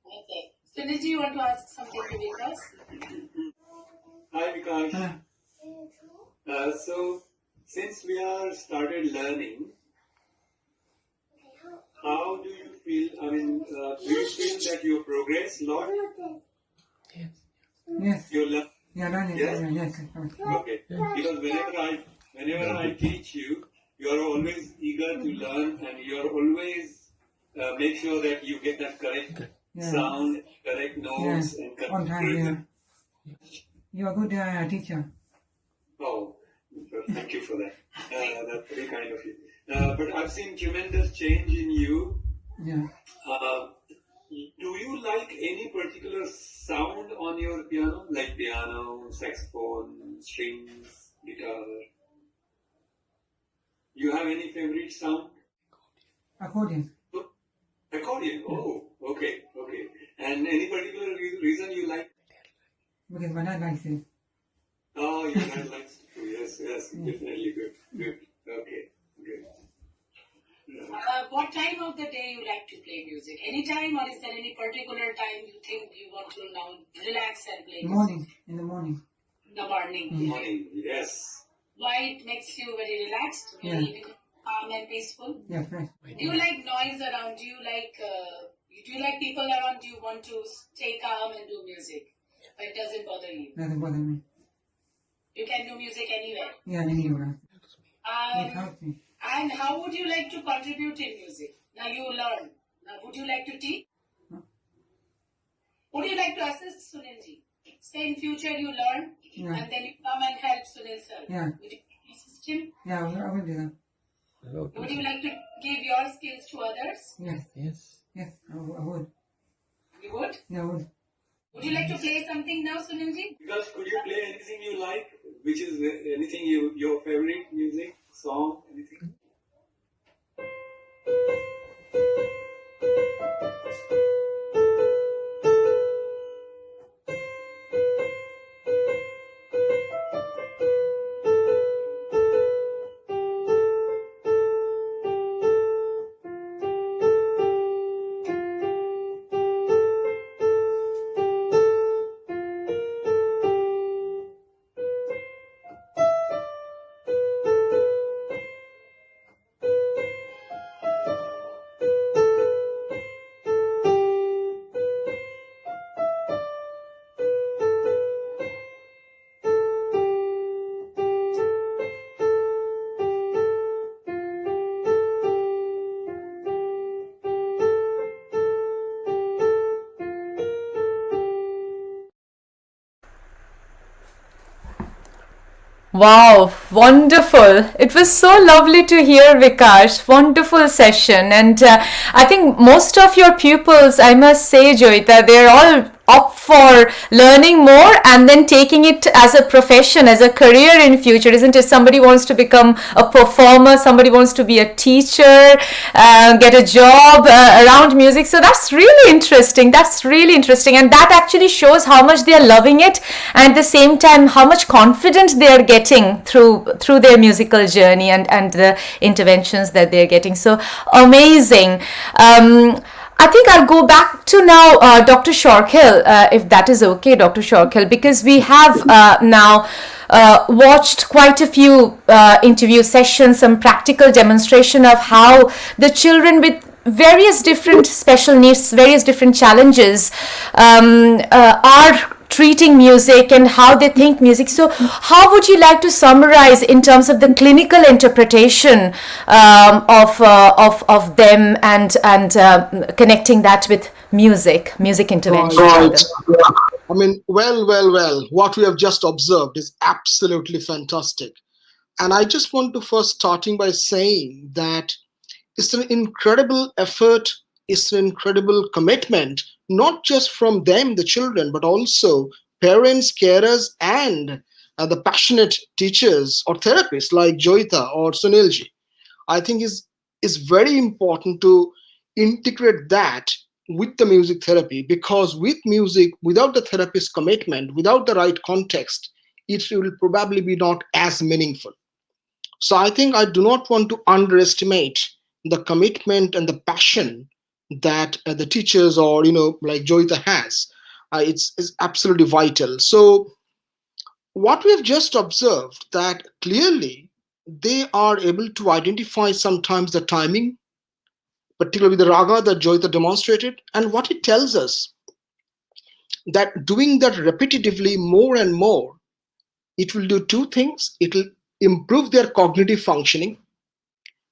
Okay. Sunil, do you want to ask something to Vikas? Hi Vikash. So since we are started learning, how do you feel? I mean, do you feel that you progress a lot? Yes. You learn. Yeah, learning. Yes? Yes. Okay. Because whenever I teach you, you are always eager to learn, and you are always make sure that you get that correct sound, correct notes, and correct On time, rhythm. You're a good teacher. Oh, thank you for that. That's very kind of you. But I've seen tremendous change in you. Yeah. Do you like any particular sound on your piano, like piano, saxophone, strings, guitar? You have any favorite sound? Accordion. Accordion. Oh, okay. And any particular reason you like? Because my dad likes it. Oh, your dad likes it too. Yes, definitely good. Okay, good. What time of the day you like to play music? Any time, or is there any particular time you think you want to now relax and play music? In the morning. In the morning. Morning, yes. Why it makes you very relaxed? Yeah. Very calm and peaceful? Yeah, fresh. Do you like noise around? Do you like people around? Do you want to stay calm and do music? But it doesn't bother you? Doesn't bother me. You can do music anywhere. Yeah, anywhere. It helps me. And how would you like to contribute in music? Now you learn. Now would you like to teach? Huh? Would you like to assist Sunilji? Say in future you learn and then you come and help Sunil sir. Yeah. Would you assist him? Yeah, I will do that. Would you like to give your skills to others? Yes, I would. You would? Yeah, I would. Would you like to play something now, Sunilji? Because could you play anything you like? Which is anything your favorite music, song, anything? Wow, wonderful. It was so lovely to hear, Vikash. Wonderful session. And I think most of your pupils, I must say, Joyita, they're all up for learning more and then taking it as a profession, as a career in future, isn't it? Somebody wants to become a performer, somebody wants to be a teacher, get a job around music. So that's really interesting. And that actually shows how much they are loving it, and at the same time how much confidence they are getting through their musical journey and the interventions that they're getting. So amazing. I think I'll go back to now Dr. Shorkhill, if that is okay, Dr. Shorkhill, because we have now watched quite a few interview sessions, some practical demonstration of how the children with various different special needs, various different challenges are treating music and how they think music. So how would you like to summarize in terms of the clinical interpretation of them and connecting that with music intervention? Right. I mean, well. What we have just observed is absolutely fantastic. And I just want to first starting by saying that it's an incredible effort, it's an incredible commitment, not just from them, the children, but also parents, carers, and the passionate teachers or therapists like Joita or Sunilji. I think is very important to integrate that with the music therapy, because with music, without the therapist's commitment, without the right context, it will probably be not as meaningful. So I think I do not want to underestimate the commitment and the passion that the teachers or like Joita has. It's absolutely vital. So what we've just observed that clearly they are able to identify sometimes the timing, particularly the raga that Joita demonstrated, and what it tells us that doing that repetitively more and more, it will do two things. It will improve their cognitive functioning.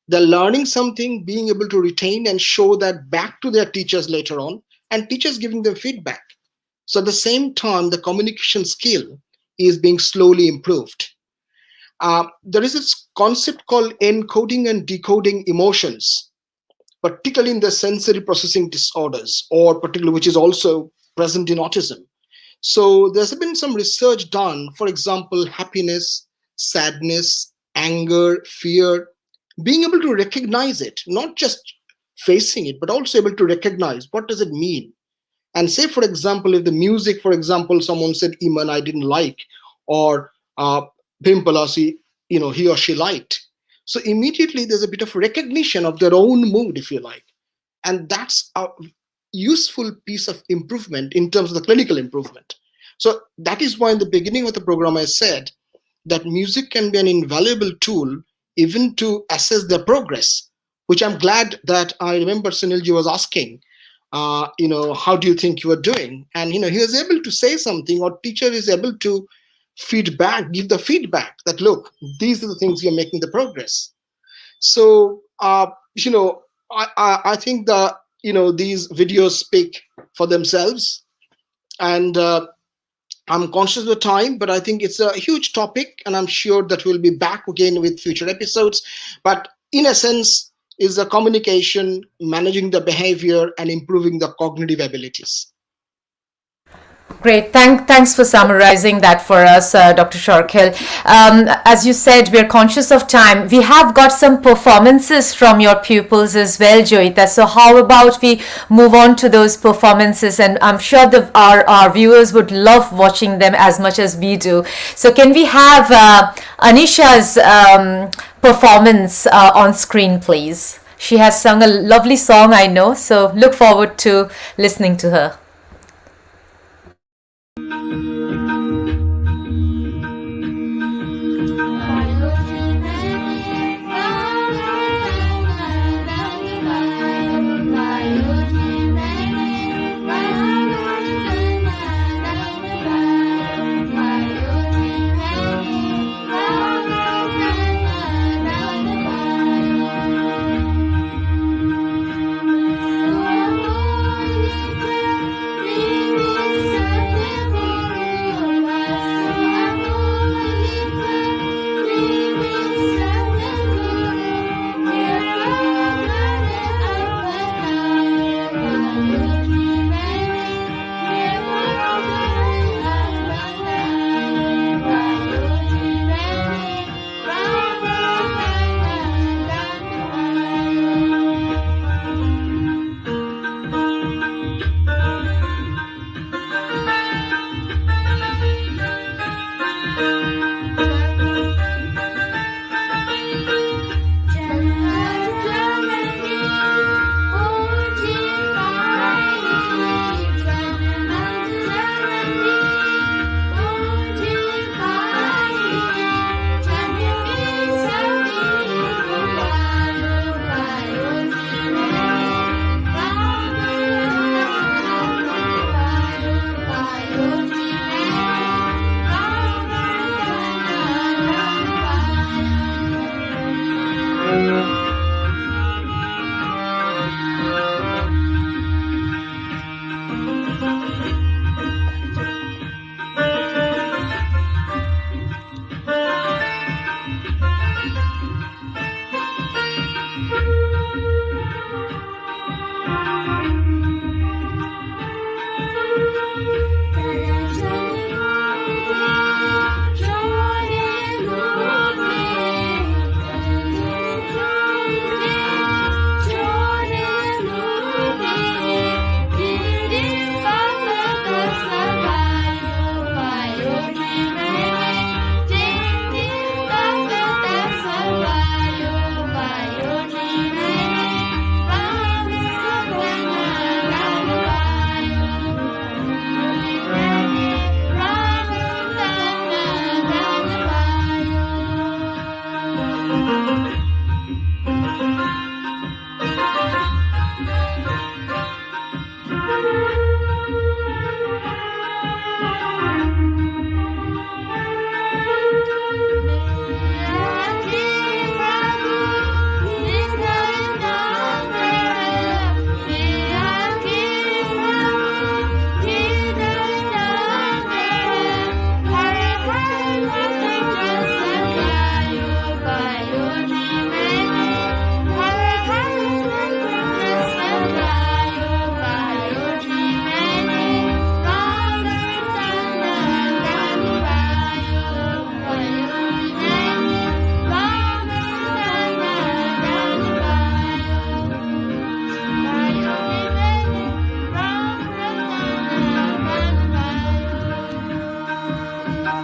They're learning something, being able to retain and show that back to their teachers later on, and teachers giving them feedback. So at the same time, the communication skill is being slowly improved. There is this concept called encoding and decoding emotions, particularly in the sensory processing disorders, or particularly which is also present in autism. So there's been some research done, for example, happiness, sadness, anger, fear, being able to recognize it, not just facing it, but also able to recognize what does it mean. And say, for example, if the music, for example, someone said Iman I didn't like, or Pimpalasi, he or she liked. So immediately there's a bit of recognition of their own mood, if you like. And that's a useful piece of improvement in terms of the clinical improvement. So that is why in the beginning of the program I said that music can be an invaluable tool even to assess their progress, which I'm glad that I remember Sunilji was asking, how do you think you are doing? And, he was able to say something, or teacher is able to give the feedback that, look, these are the things you're making the progress. So, I think that, these videos speak for themselves. And I'm conscious of the time, but I think it's a huge topic, and I'm sure that we'll be back again with future episodes. But in essence, is the communication, managing the behavior, and improving the cognitive abilities. Great. Thanks for summarizing that for us, Dr. Shorkil. As you said, we're conscious of time. We have got some performances from your pupils as well, Joita. So how about we move on to those performances? And I'm sure our viewers would love watching them as much as we do. So can we have Anisha's performance on screen, please? She has sung a lovely song, I know. So look forward to listening to her. Hey,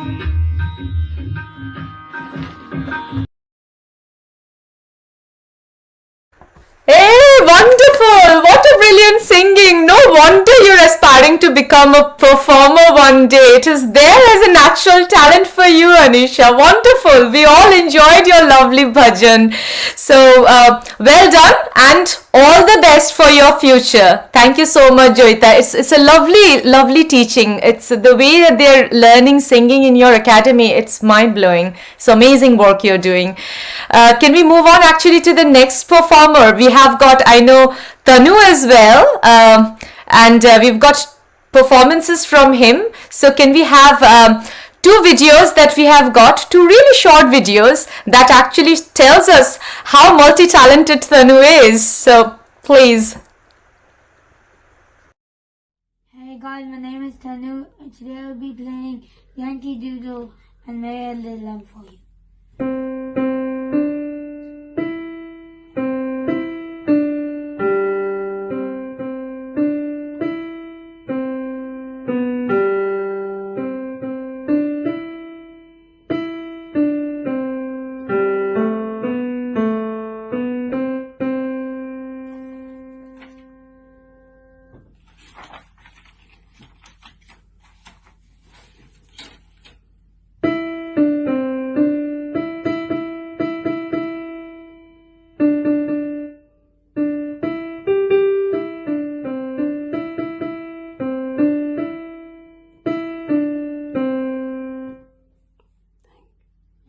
wonderful! What a brilliant singing! No wonder you're aspiring to become a performer one day. It is there as a natural talent for you, Anisha. Wonderful! We all enjoyed your lovely bhajan. So, well done and all the best for your future. Thank you so much, Joita. It's a lovely teaching. It's the way that they're learning singing in your academy. It's mind blowing. It's amazing work you're doing. Can we move on actually to the next performer? We have got, I know, Tanu as well, and we've got performances from him. So can we have two videos that we have got, two really short videos that actually tells us how multi-talented Tanu is. So please. Hey guys, my name is Tanu, and today I'll be playing Yankee Doodle and May a Little Lamb for you.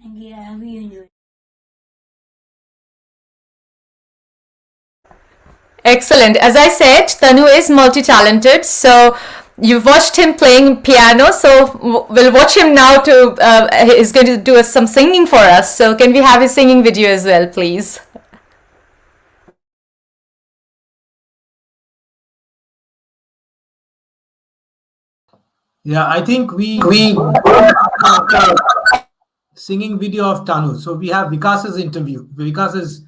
Thank you, I hope you enjoy. Excellent. As I said, Tanu is multi-talented. So you've watched him playing piano. So we'll watch him now to, he's going to do some singing for us. So can we have his singing video as well, please? Yeah, I think we singing video of Tanu. So we have Vikas's interview. Vikas is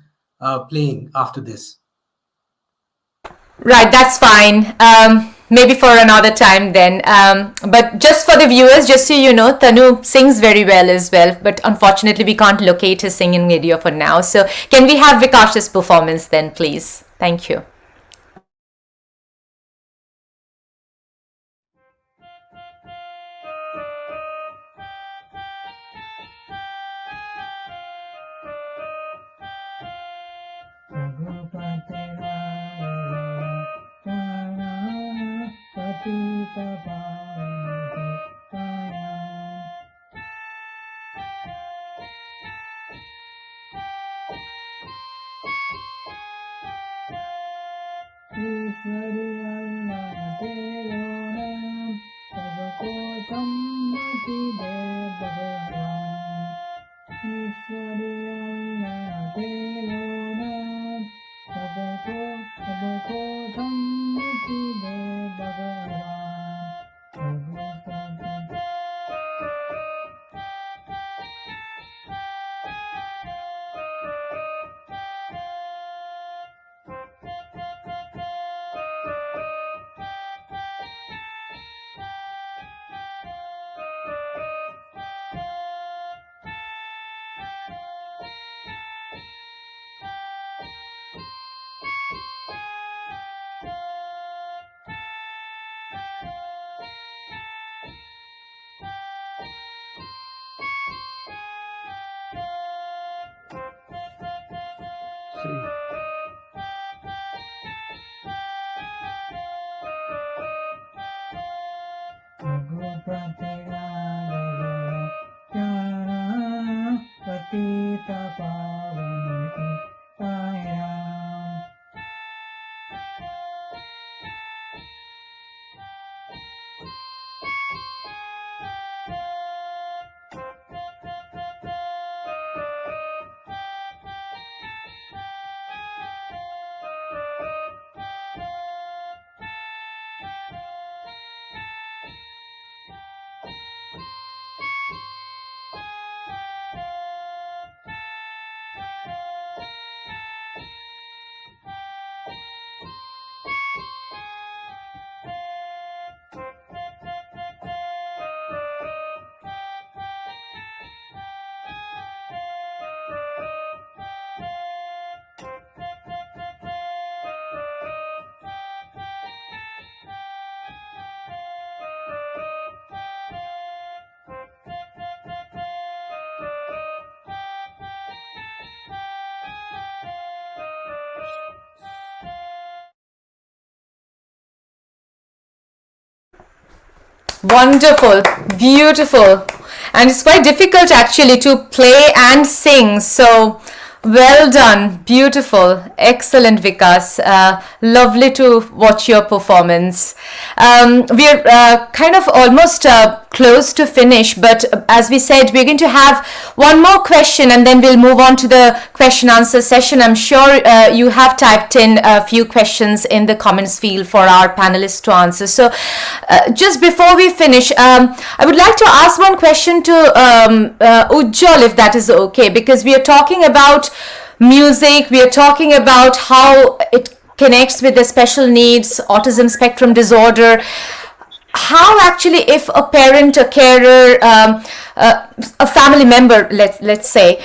playing after this. Right, that's fine. Maybe for another time then. But just for the viewers, just so you know, Tanu sings very well as well. But unfortunately, we can't locate his singing video for now. So can we have Vikash's performance then, please? Thank you. Wonderful, beautiful, and it's quite difficult actually to play and sing. So, well done, beautiful, excellent, Vikas. Lovely to watch your performance. We're kind of almost close to finish, but as we said, we're going to have one more question and then we'll move on to the question answer session. I'm sure you have typed in a few questions in the comments field for our panelists to answer. So just before we finish, I would like to ask one question to Ujjwal, if that is okay, because we are talking about music, we are talking about how it connects with the special needs, autism spectrum disorder. How actually, if a parent, a carer, a family member, let's say,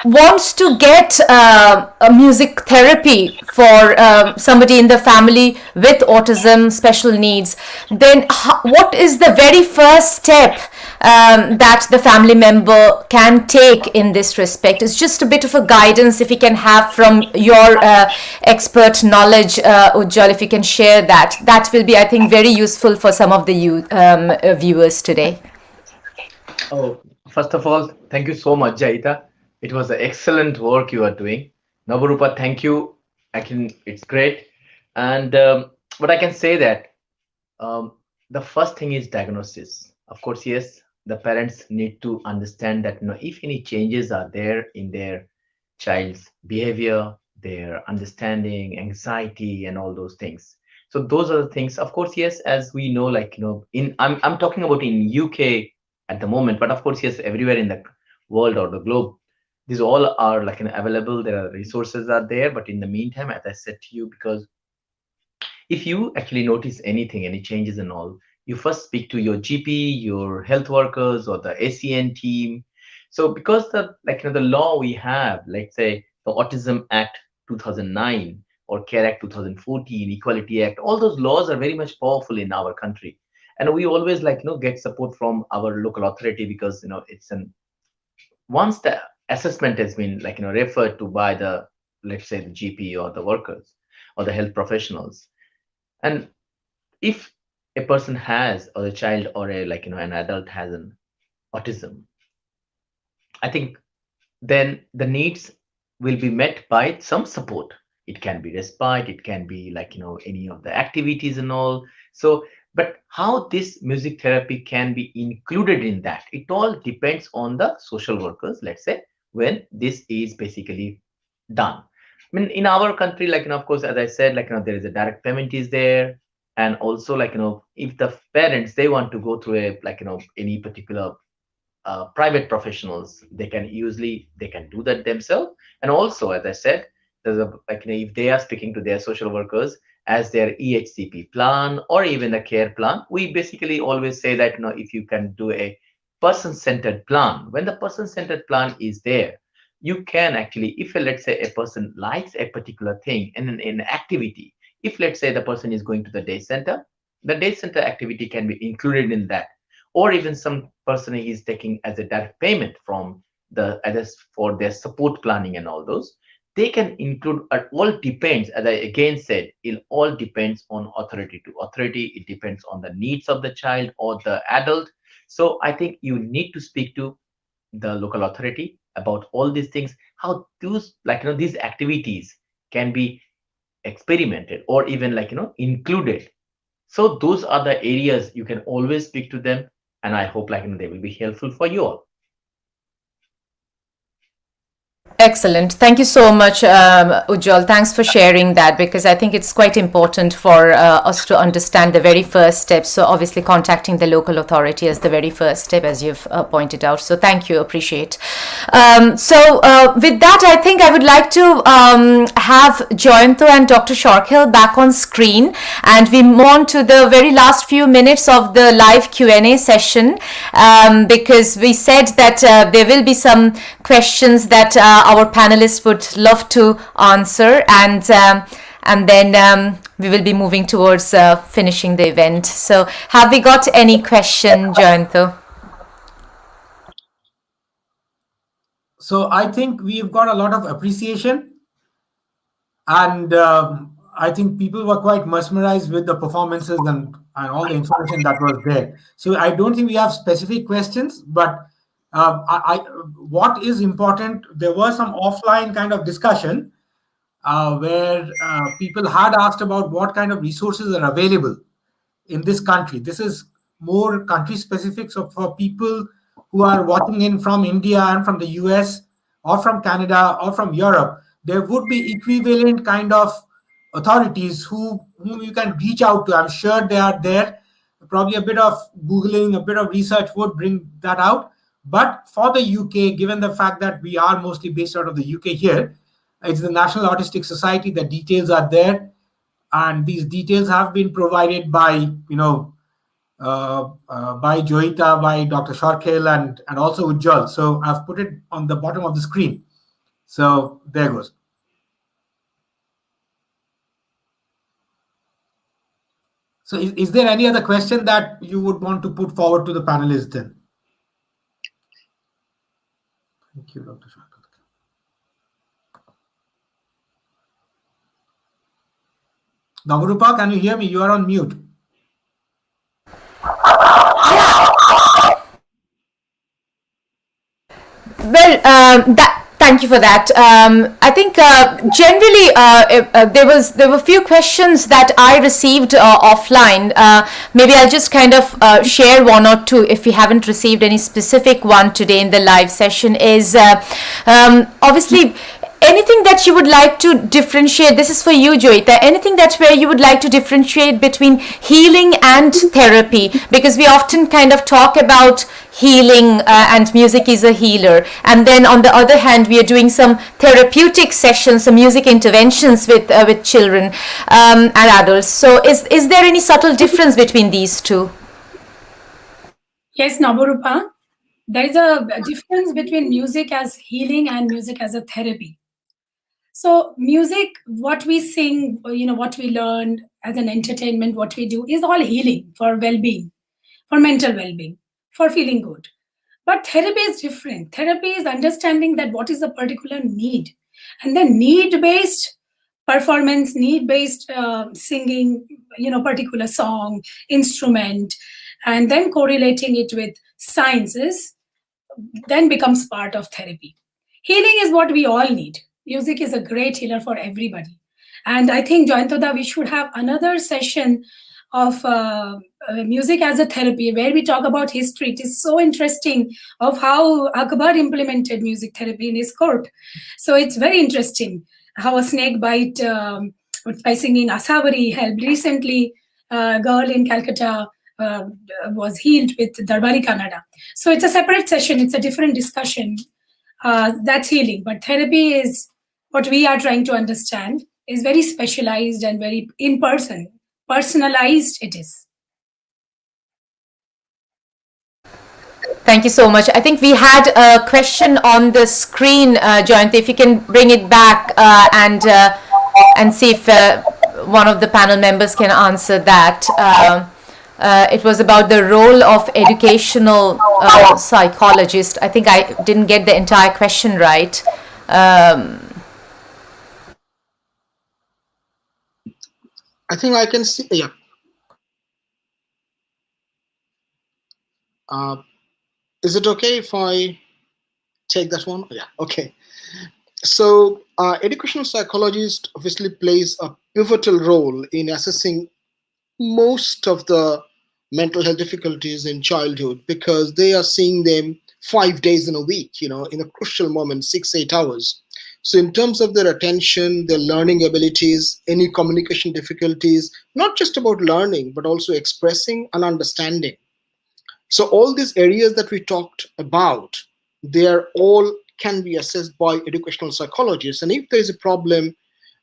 wants to get a music therapy for somebody in the family with autism special needs, then what is the very first step that the family member can take in this respect? It's just a bit of a guidance if we can have from your expert knowledge, Ujjwal, if you can share that. That will be, I think, very useful for some of the viewers today. Oh, first of all, thank you so much, Jaita. It was an excellent work you are doing. Navarupa, thank you. It's great. And but I can say that the first thing is diagnosis. Of course, yes, the parents need to understand that if any changes are there in their child's behavior, their understanding, anxiety, and all those things. So those are the things. Of course, yes, as we know, in I'm talking about in UK at the moment, but of course, yes, everywhere in the world or the globe, these all are available. There are resources are there, but in the meantime, as I said to you, because if you actually notice anything, any changes and all, you first speak to your GP, your health workers, or the ACN team. So because the law we have, let's say the Autism Act 2009 or Care Act 2014, Equality Act, all those laws are very much powerful in our country, and we always get support from our local authority because it's an once the assessment has been referred to by the, let's say, the GP or the workers or the health professionals, and if a person has, or a child or an adult has an autism, I think then the needs will be met by some support. It can be respite, it can be any of the activities and all. So but how this music therapy can be included in that, it all depends on the social workers, let's say, when this is basically done. I mean, in our country, of course, as I said, there is a direct payment is there. And also, if the parents, they want to go through a, any particular private professionals, they can do that themselves. And also, as I said, there's a if they are speaking to their social workers as their EHCP plan or even a care plan, we basically always say that if you can do a person-centered plan, when the person-centered plan is there, you can actually, if let's say a person likes a particular thing in an activity, if let's say the person is going to the day center activity can be included in that. Or even some person is taking as a direct payment from the others for their support planning and all those, they can include. It all depends, as I again said, it all depends on authority to authority. It depends on the needs of the child or the adult. So I think you need to speak to the local authority about all these things, how those these activities can be experimented or even included. So those are the areas you can always speak to them, and I hope they will be helpful for you all. Excellent. Thank you so much, Ujjwal. Thanks for sharing that, because I think it's quite important for us to understand the very first step. So obviously contacting the local authority is the very first step, as you've pointed out. So thank you, appreciate. With that, I think I would like to have Joyanto and Dr. Shorkhill back on screen, and we move on to the very last few minutes of the live Q&A session, because we said that there will be some questions that our panelists would love to answer, and then we will be moving towards finishing the event. So have we got any question, Joyanto? So I think we've got a lot of appreciation, and I think people were quite mesmerized with the performances and all the information that was there. So I don't think we have specific questions, but what is important, there was some offline kind of discussion where people had asked about what kind of resources are available in this country. This is more country specific. So for people who are watching in from India and from the US or from Canada or from Europe, there would be equivalent kind of authorities whom you can reach out to. I'm sure they are there. Probably a bit of Googling, a bit of research would bring that out. But for the UK, given the fact that we are mostly based out of the UK here, it's the National Autistic Society. The details are there, and these details have been provided by by Joita, by Dr. Sharkhel, and also Ujjal. So I've put it on the bottom of the screen. So there goes. So is there any other question that you would want to put forward to the panelists then? Thank you, Dr. Sharkhel. Navarupa, can you hear me? You are on mute. Well, thank you for that. I think generally there were few questions that I received offline. Maybe I'll just kind of share one or two if we haven't received any specific one today in the live session. Is obviously anything that you would like to differentiate. This is for you, Joita. Anything that's where you would like to differentiate between healing and therapy, because we often kind of talk about healing and music is a healer, and then on the other hand we are doing some therapeutic sessions, some music interventions with children and adults. So is there any subtle difference between these two? Yes, Nabarupa, there is a difference between music as healing and music as a therapy. So music, what we sing, what we learn as an entertainment, what we do is all healing for well-being, for mental well-being, for feeling good. But therapy is different. Therapy is understanding that what is a particular need, and then need-based performance, need-based singing, particular song, instrument, and then correlating it with sciences, then becomes part of therapy. Healing is what we all need. Music is a great healer for everybody. And I think, Joyantoda, we should have another session of music as a therapy where we talk about history. It is so interesting of how Akbar implemented music therapy in his court. So it's very interesting how a snake bite by singing Asawari helped. Recently, a girl in Calcutta was healed with Darbari Kannada. So it's a separate session. It's a different discussion. That's healing. But therapy is what we are trying to understand, is very specialized and very in-person. Personalized it is. Thank you so much. I think we had a question on the screen, Joyant. If you can bring it back and see if one of the panel members can answer that. It was about the role of educational psychologist. I think I didn't get the entire question right. I think I can see, yeah. Is it okay if I take that one? Yeah, okay. So educational psychologist obviously plays a pivotal role in assessing most of the mental health difficulties in childhood, because they are seeing them 5 days in a week, in a crucial moment, 6-8 hours. So in terms of their attention, their learning abilities, any communication difficulties, not just about learning, but also expressing and understanding. So all these areas that we talked about, they are all can be assessed by educational psychologists. And if there is a problem,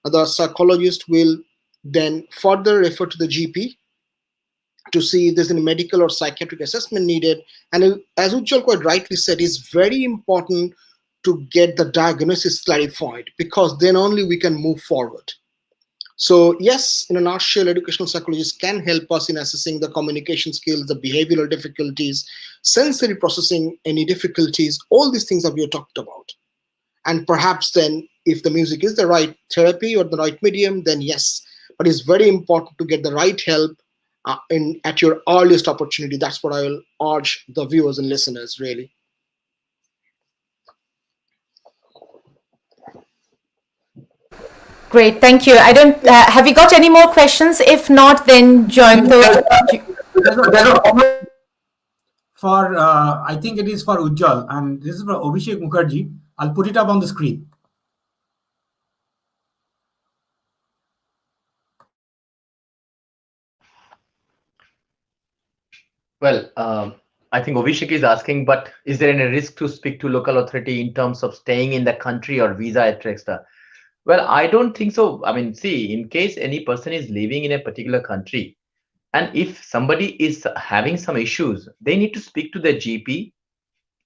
the psychologist will then further refer to the GP to see if there's any medical or psychiatric assessment needed. And as Ujjal quite rightly said, it's very important to get the diagnosis clarified, because then only we can move forward. So yes, in a nutshell, educational psychologists can help us in assessing the communication skills, the behavioral difficulties, sensory processing, any difficulties, all these things that we have talked about. And perhaps then, if the music is the right therapy or the right medium, then yes. But it's very important to get the right help in at your earliest opportunity. That's what I will urge the viewers and listeners, really. Great, thank you. I don't have you got any more questions? If not, then join the. For I think it is for Ujjal, and this is for Abhishek Mukherjee. I'll put it up on the screen. Well, I think Ovishik is asking, but is there any risk to speak to local authority in terms of staying in the country or visa, etc.? Well, I don't think so. I mean, see, in case any person is living in a particular country, and if somebody is having some issues, they need to speak to their GP.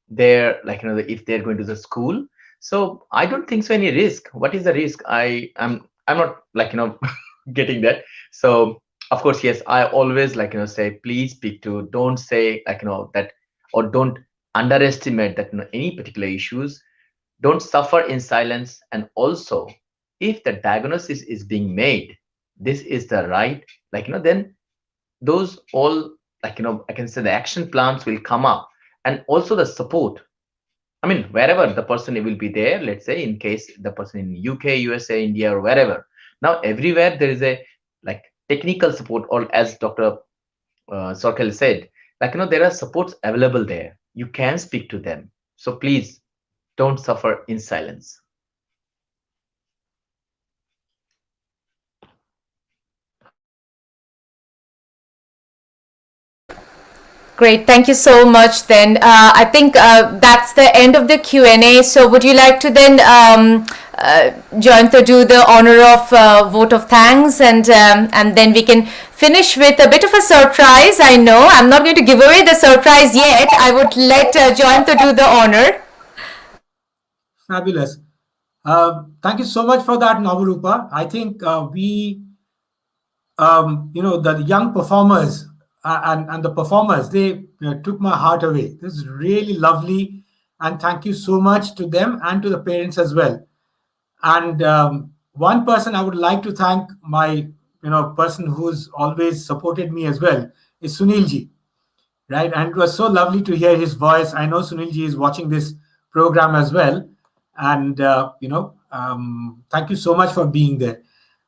They're like, if they're going to the school. So I don't think so any risk. What is the risk? I'm not like, getting that. So of course, yes, I always like, say, please speak to, don't say like, that, or don't underestimate that, any particular issues. Don't suffer in silence. And also, if the diagnosis is being made, this is the right, like, then those all, like, I can say the action plans will come up, and also the support. I mean, wherever the person will be there, let's say in case the person in UK, USA, India, or wherever. Now, everywhere there is a like technical support, or as Dr. Sorkel said, like, there are supports available there. You can speak to them. So please don't suffer in silence. Great, thank you so much. Then I think that's the end of the Q&A. So would you like to then join to do the honor of vote of thanks, and then we can finish with a bit of a surprise. I know I'm not going to give away the surprise yet. I would let Join to do the honor. Fabulous. Thank you so much for that, Navarupa. I think the young performers and the performers, they took my heart away. This is really lovely. And thank you so much to them and to the parents as well. And one person I would like to thank, my person who's always supported me as well, is Sunilji, right? And it was so lovely to hear his voice. I know Sunilji is watching this program as well, and thank you so much for being there.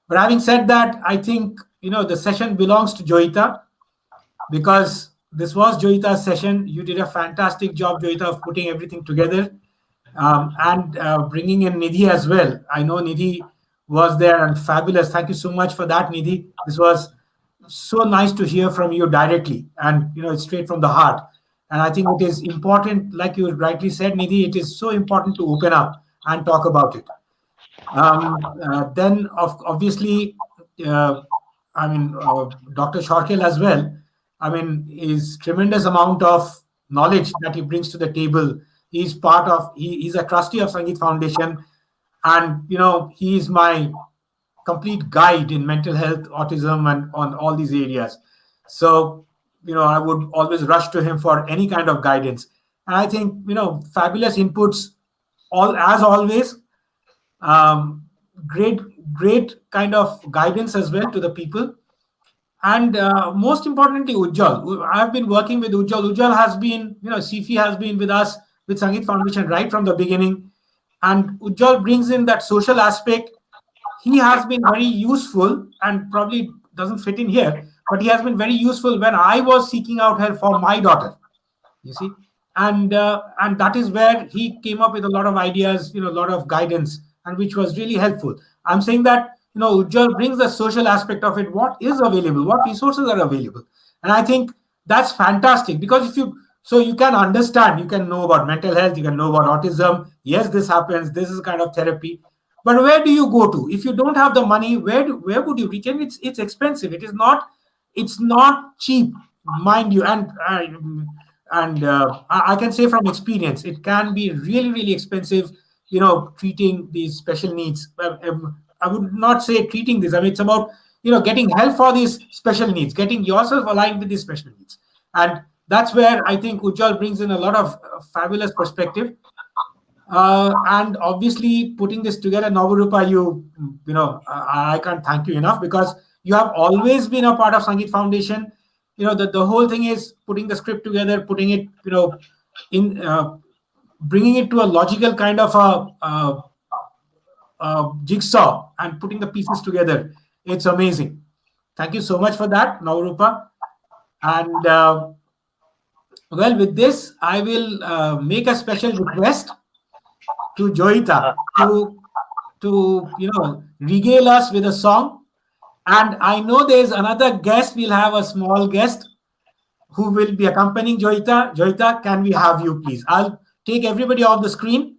But having said that, I think the session belongs to Joyita, because this was Joyita's session. You did a fantastic job, Joyita, of putting everything together. And bringing in Nidhi as well. I know Nidhi was there, and fabulous. Thank you so much for that, Nidhi. This was so nice to hear from you directly, and it's straight from the heart. And I think it is important, like you rightly said, Nidhi, it is so important to open up and talk about it. Then, obviously, Dr. Shorkel as well. I mean, his tremendous amount of knowledge that he brings to the table. He's a trustee of Sangeet Foundation, and he is my complete guide in mental health, autism, and on all these areas. So I would always rush to him for any kind of guidance. And I think fabulous inputs, all as always. Great kind of guidance as well to the people. And most importantly, Ujjal. I've been working with Ujjal. Ujjal has been, Sifi has been with us with Sangeet Foundation right from the beginning. And Ujjal brings in that social aspect. He has been very useful, and probably doesn't fit in here, but he has been very useful when I was seeking out help for my daughter, you see. And that is where he came up with a lot of ideas, a lot of guidance, and which was really helpful. I'm saying that Ujjal brings the social aspect of it. What is available, what resources are available, and I think that's fantastic, because if you so you can understand, you can know about mental health, you can know about autism. Yes, this happens, this is kind of therapy, but where do you go to if you don't have the money? Where would you reach? And it's expensive. It's not cheap, mind you. And I can say from experience, it can be really, really expensive, treating these special needs. I would not say treating this. I mean, it's about, getting help for these special needs, getting yourself aligned with these special needs. And that's where I think Ujjal brings in a lot of fabulous perspective. And obviously putting this together, Navarupa, I can't thank you enough, because you have always been a part of Sangeet Foundation. the whole thing is putting the script together, putting it, in bringing it to a logical kind of a jigsaw and putting the pieces together. It's amazing. Thank you so much for that, Navarupa. And well, with this, I will make a special request to Joita to regale us with a song. And I know there's another guest. We'll have a small guest who will be accompanying Joita. Joita, can we have you, please? I'll take everybody off the screen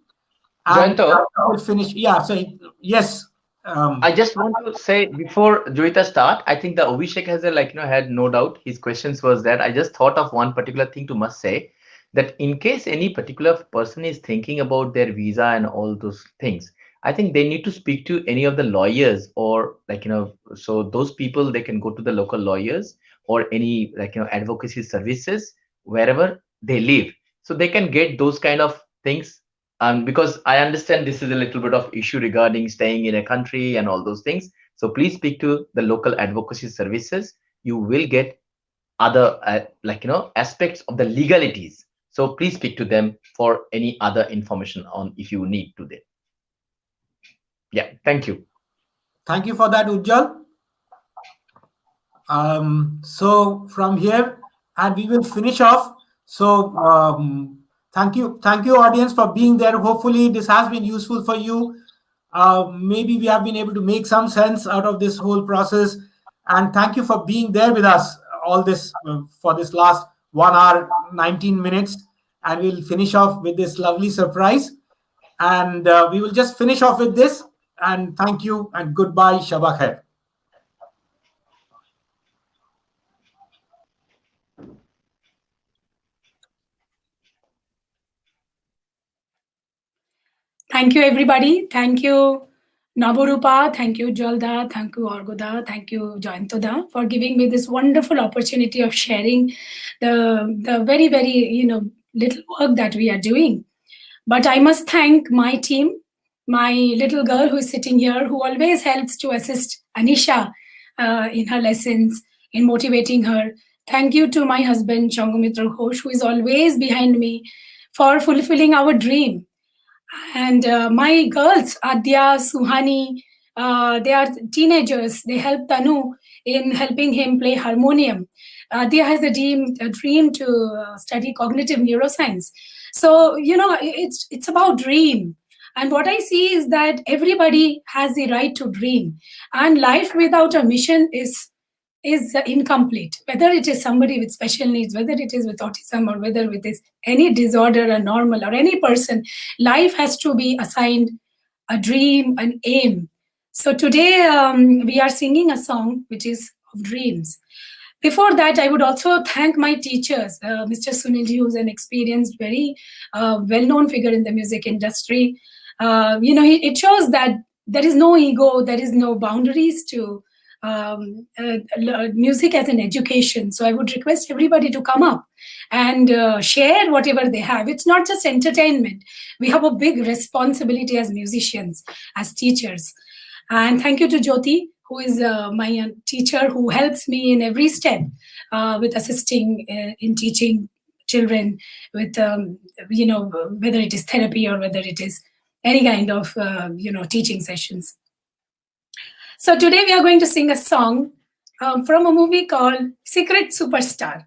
and we'll finish. Yeah, so yes. I just want to say before Joita start, I think the Abhishek has had no doubt. His questions was that I just thought of one particular thing to must say, that in case any particular person is thinking about their visa and all those things, I think they need to speak to any of the lawyers, or so those people, they can go to the local lawyers or any advocacy services wherever they live, so they can get those kind of things. Because I understand this is a little bit of issue regarding staying in a country and all those things. So please speak to the local advocacy services. You will get other aspects of the legalities. So please speak to them for any other information on if you need to them. Yeah, thank you. Thank you for that, Ujjal. So from here, and we will finish off. So thank you, audience, for being there. Hopefully, this has been useful for you. Maybe we have been able to make some sense out of this whole process. And thank you for being there with us all this for this last 1 hour 19 minutes. And we'll finish off with this lovely surprise. And we will just finish off with this. And thank you and goodbye. Shabak Khair. Thank you, everybody. Thank you, Naburupa. Thank you, Jalda. Thank you, Orgoda. Thank you, Joyantoda, for giving me this wonderful opportunity of sharing the very, very, little work that we are doing. But I must thank my team, my little girl who is sitting here, who always helps to assist Anisha in her lessons, in motivating her. Thank you to my husband, Changumitra Ghosh, who is always behind me for fulfilling our dream. And my girls, Adya, Suhani, they are teenagers. They help Tanu in helping him play harmonium. Adya has a dream to study cognitive neuroscience. So, it's about dream. And what I see is that everybody has the right to dream. And life without a mission is incomplete. Whether it is somebody with special needs, whether it is with autism, or whether it is any disorder, or normal, or any person, life has to be assigned a dream, an aim. So today we are singing a song which is of dreams. Before that, I would also thank my teachers, Mr. Sunilji, who's an experienced, very well-known figure in the music industry. It shows that there is no ego, there is no boundaries to music as an education. So I would request everybody to come up and share whatever they have. It's not just entertainment. We have a big responsibility as musicians, as teachers. And thank you to Jyoti, who is my teacher, who helps me in every step with assisting in teaching children with, whether it is therapy or whether it is any kind of, teaching sessions. So today we are going to sing a song from a movie called Secret Superstar.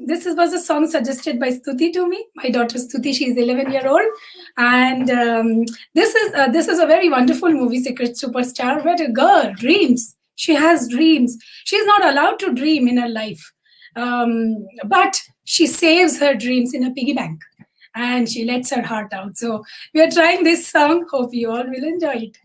This was a song suggested by Stuti to me. My daughter Stuti, she is 11-year-old, and this is a very wonderful movie, Secret Superstar, where a girl dreams. She has dreams. She is not allowed to dream in her life, but she saves her dreams in a piggy bank, and she lets her heart out. So we are trying this song. Hope you all will enjoy it.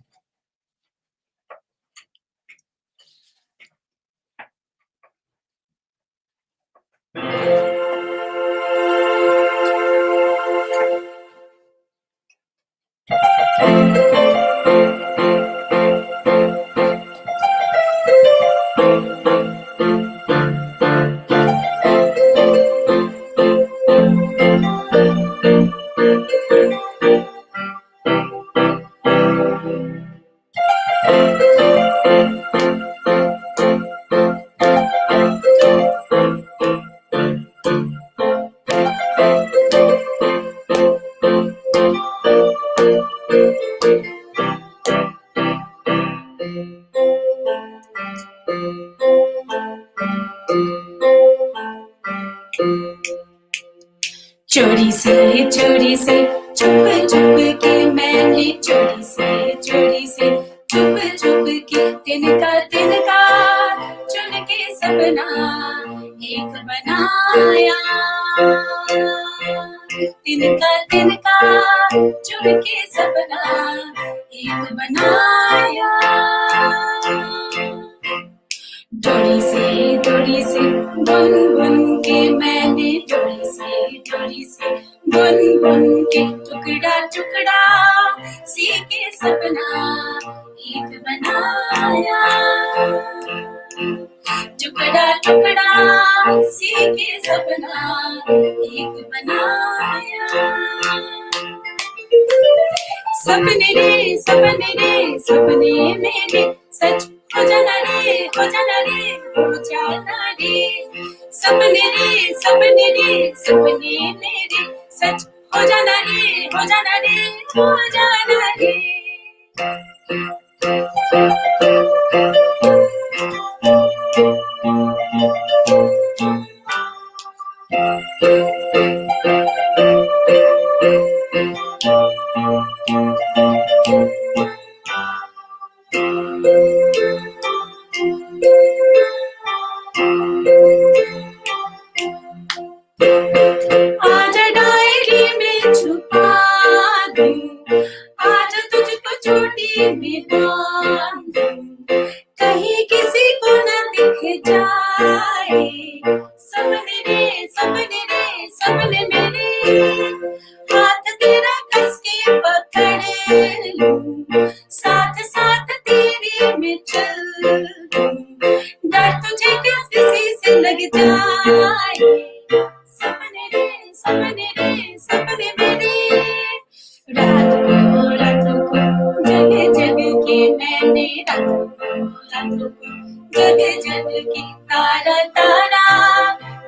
चोरी से छुप छुप के मैंने चोरी से छुप छुप के तिनका चुन के सपना एक बनाया तिनका चुन के सपना एक बनाया डोरी से बुन बुन के मैंने डोरी से बुन बुन के टुकड़ा सी के सपना एक बनाया टुकड़ा सी के सपना एक बनाया सपने मेरे सच हो जाना रे हो जाना रे सपने मेरे सच हो जाना रे आजा डायरी में छुपा दूं आजा तुझको चोटी में बांध दूं कहीं किसी को न दिख जाए सपने मेरे हाथ तेरा कस के पकड़ लूं साथ तेरी में चल दूं डर तुझे किसी से लग जाए सपने मेरे रातों को जग के मैंने रातों को जग के तारा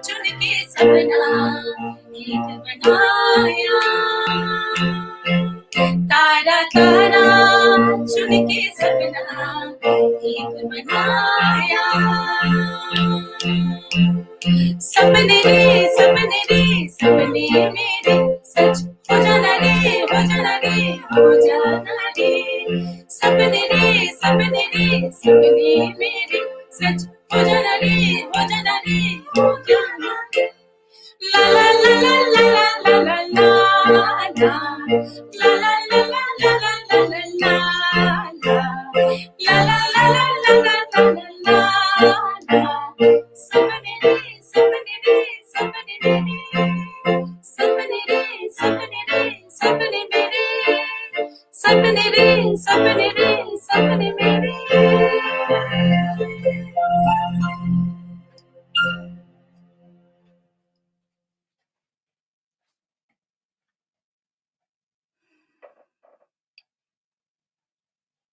चुन के सपना एक बनाया तारा चुन के सपना एक बनाया सपने मेरे सच हो जाना रे सपने मेरे सच हो जाना रे ला ला ला ला ला ला ला ला ला ला सपने